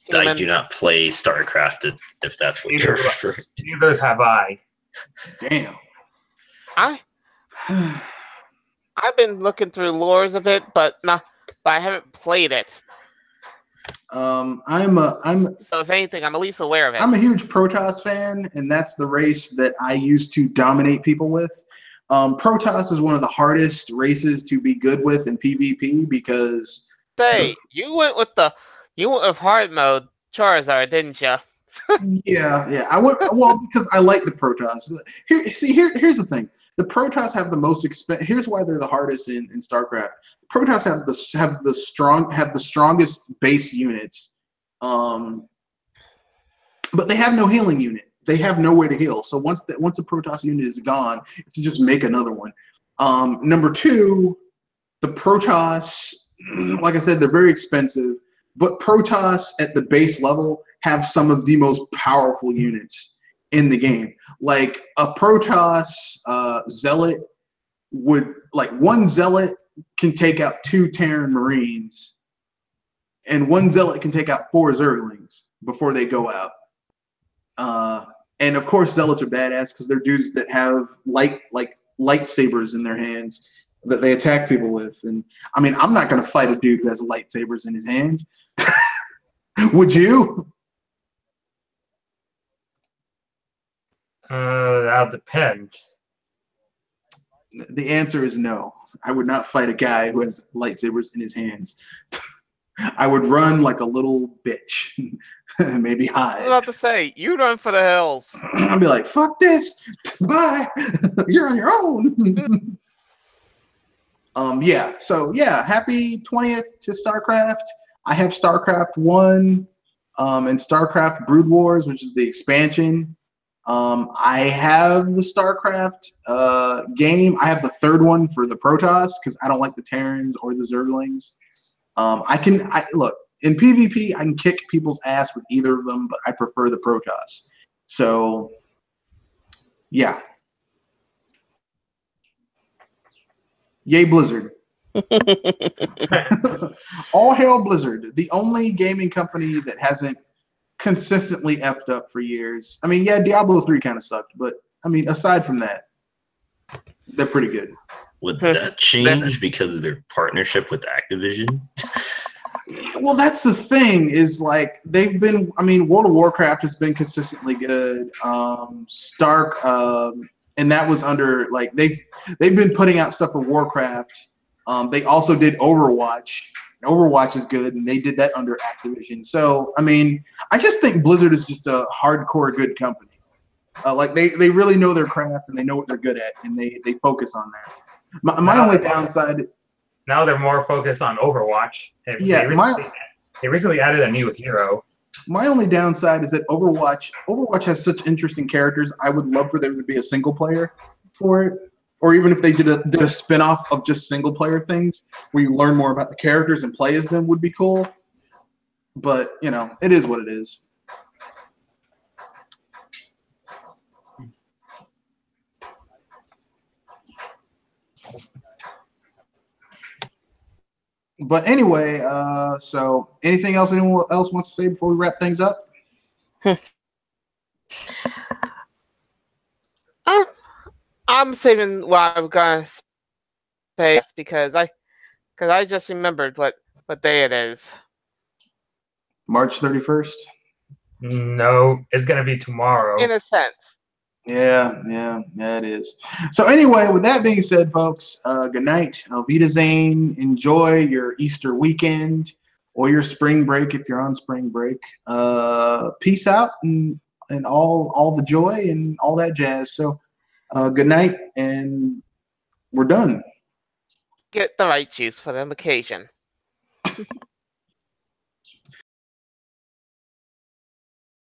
do not play StarCraft, if that's what you're referring to. Neither have I. Damn. I've been looking through lores a bit, but I haven't played it. So if anything, I'm at least aware of it. I'm a huge Protoss fan, and that's the race that I used to dominate people with. Protoss is one of the hardest races to be good with in PvP because you went with hard mode Charizard, didn't you? Yeah. I went because I like the Protoss. Here's the thing. The Protoss have the most here's why they're the hardest in StarCraft. Protoss have the strongest base units, but they have no healing unit. They have no way to heal. So once the Protoss unit is gone, you have to just make another one. Number two, the Protoss, like I said, they're very expensive, but Protoss at the base level have some of the most powerful units in the game. Like a Protoss Zealot one Zealot can take out 2 Terran Marines and one zealot can take out 4 zerglings before they go out. And of course, zealots are badass because they're dudes that have lightsabers in their hands that they attack people with. And I mean, I'm not gonna fight a dude who has lightsabers in his hands. Would you? That'll depend. The answer is no. I would not fight a guy who has lightsabers in his hands. I would run like a little bitch. Maybe hide. I was about to say, you run for the hills. I'd be like, fuck this. Bye. You're on your own. Yeah. So yeah, happy 20th to StarCraft. I have StarCraft 1 and StarCraft Brood Wars, which is the expansion. I have the StarCraft game. I have the 3rd one for the Protoss because I don't like the Terrans or the Zerglings. Look, in PvP, I can kick people's ass with either of them, but I prefer the Protoss. So, yeah. Yay, Blizzard. All hail Blizzard, the only gaming company that hasn't consistently effed up for years. I mean, yeah, Diablo 3 kind of sucked, but I mean, aside from that, they're pretty good. Would that change because of their partnership with Activision? Well, that's the thing is like they've been. I mean, World of Warcraft has been consistently good. Stark, and that was under like they've been putting out stuff for Warcraft. They also did Overwatch. Overwatch is good, and they did that under Activision. So, I mean, I just think Blizzard is just a hardcore good company. Like they really know their craft and they know what they're good at, and they focus on that. My only downside. Now they're more focused on Overwatch. They recently added a new hero. My only downside is that Overwatch has such interesting characters. I would love for there to be a single player for it, or even if they did a spin-off of just single player things where you learn more about the characters and play as them would be cool. But you know, it is what it is. But anyway, so anything else anyone else wants to say before we wrap things up? I'm saving what I'm gonna say because I just remembered what day it is. March 31st. No, it's gonna be tomorrow. In a sense. Yeah, it is. So anyway, with that being said, folks, good night. Auf Wiedersehen. Enjoy your Easter weekend or your spring break if you're on spring break. Peace out and all the joy and all that jazz. So good night, and we're done. Get the right juice for the occasion.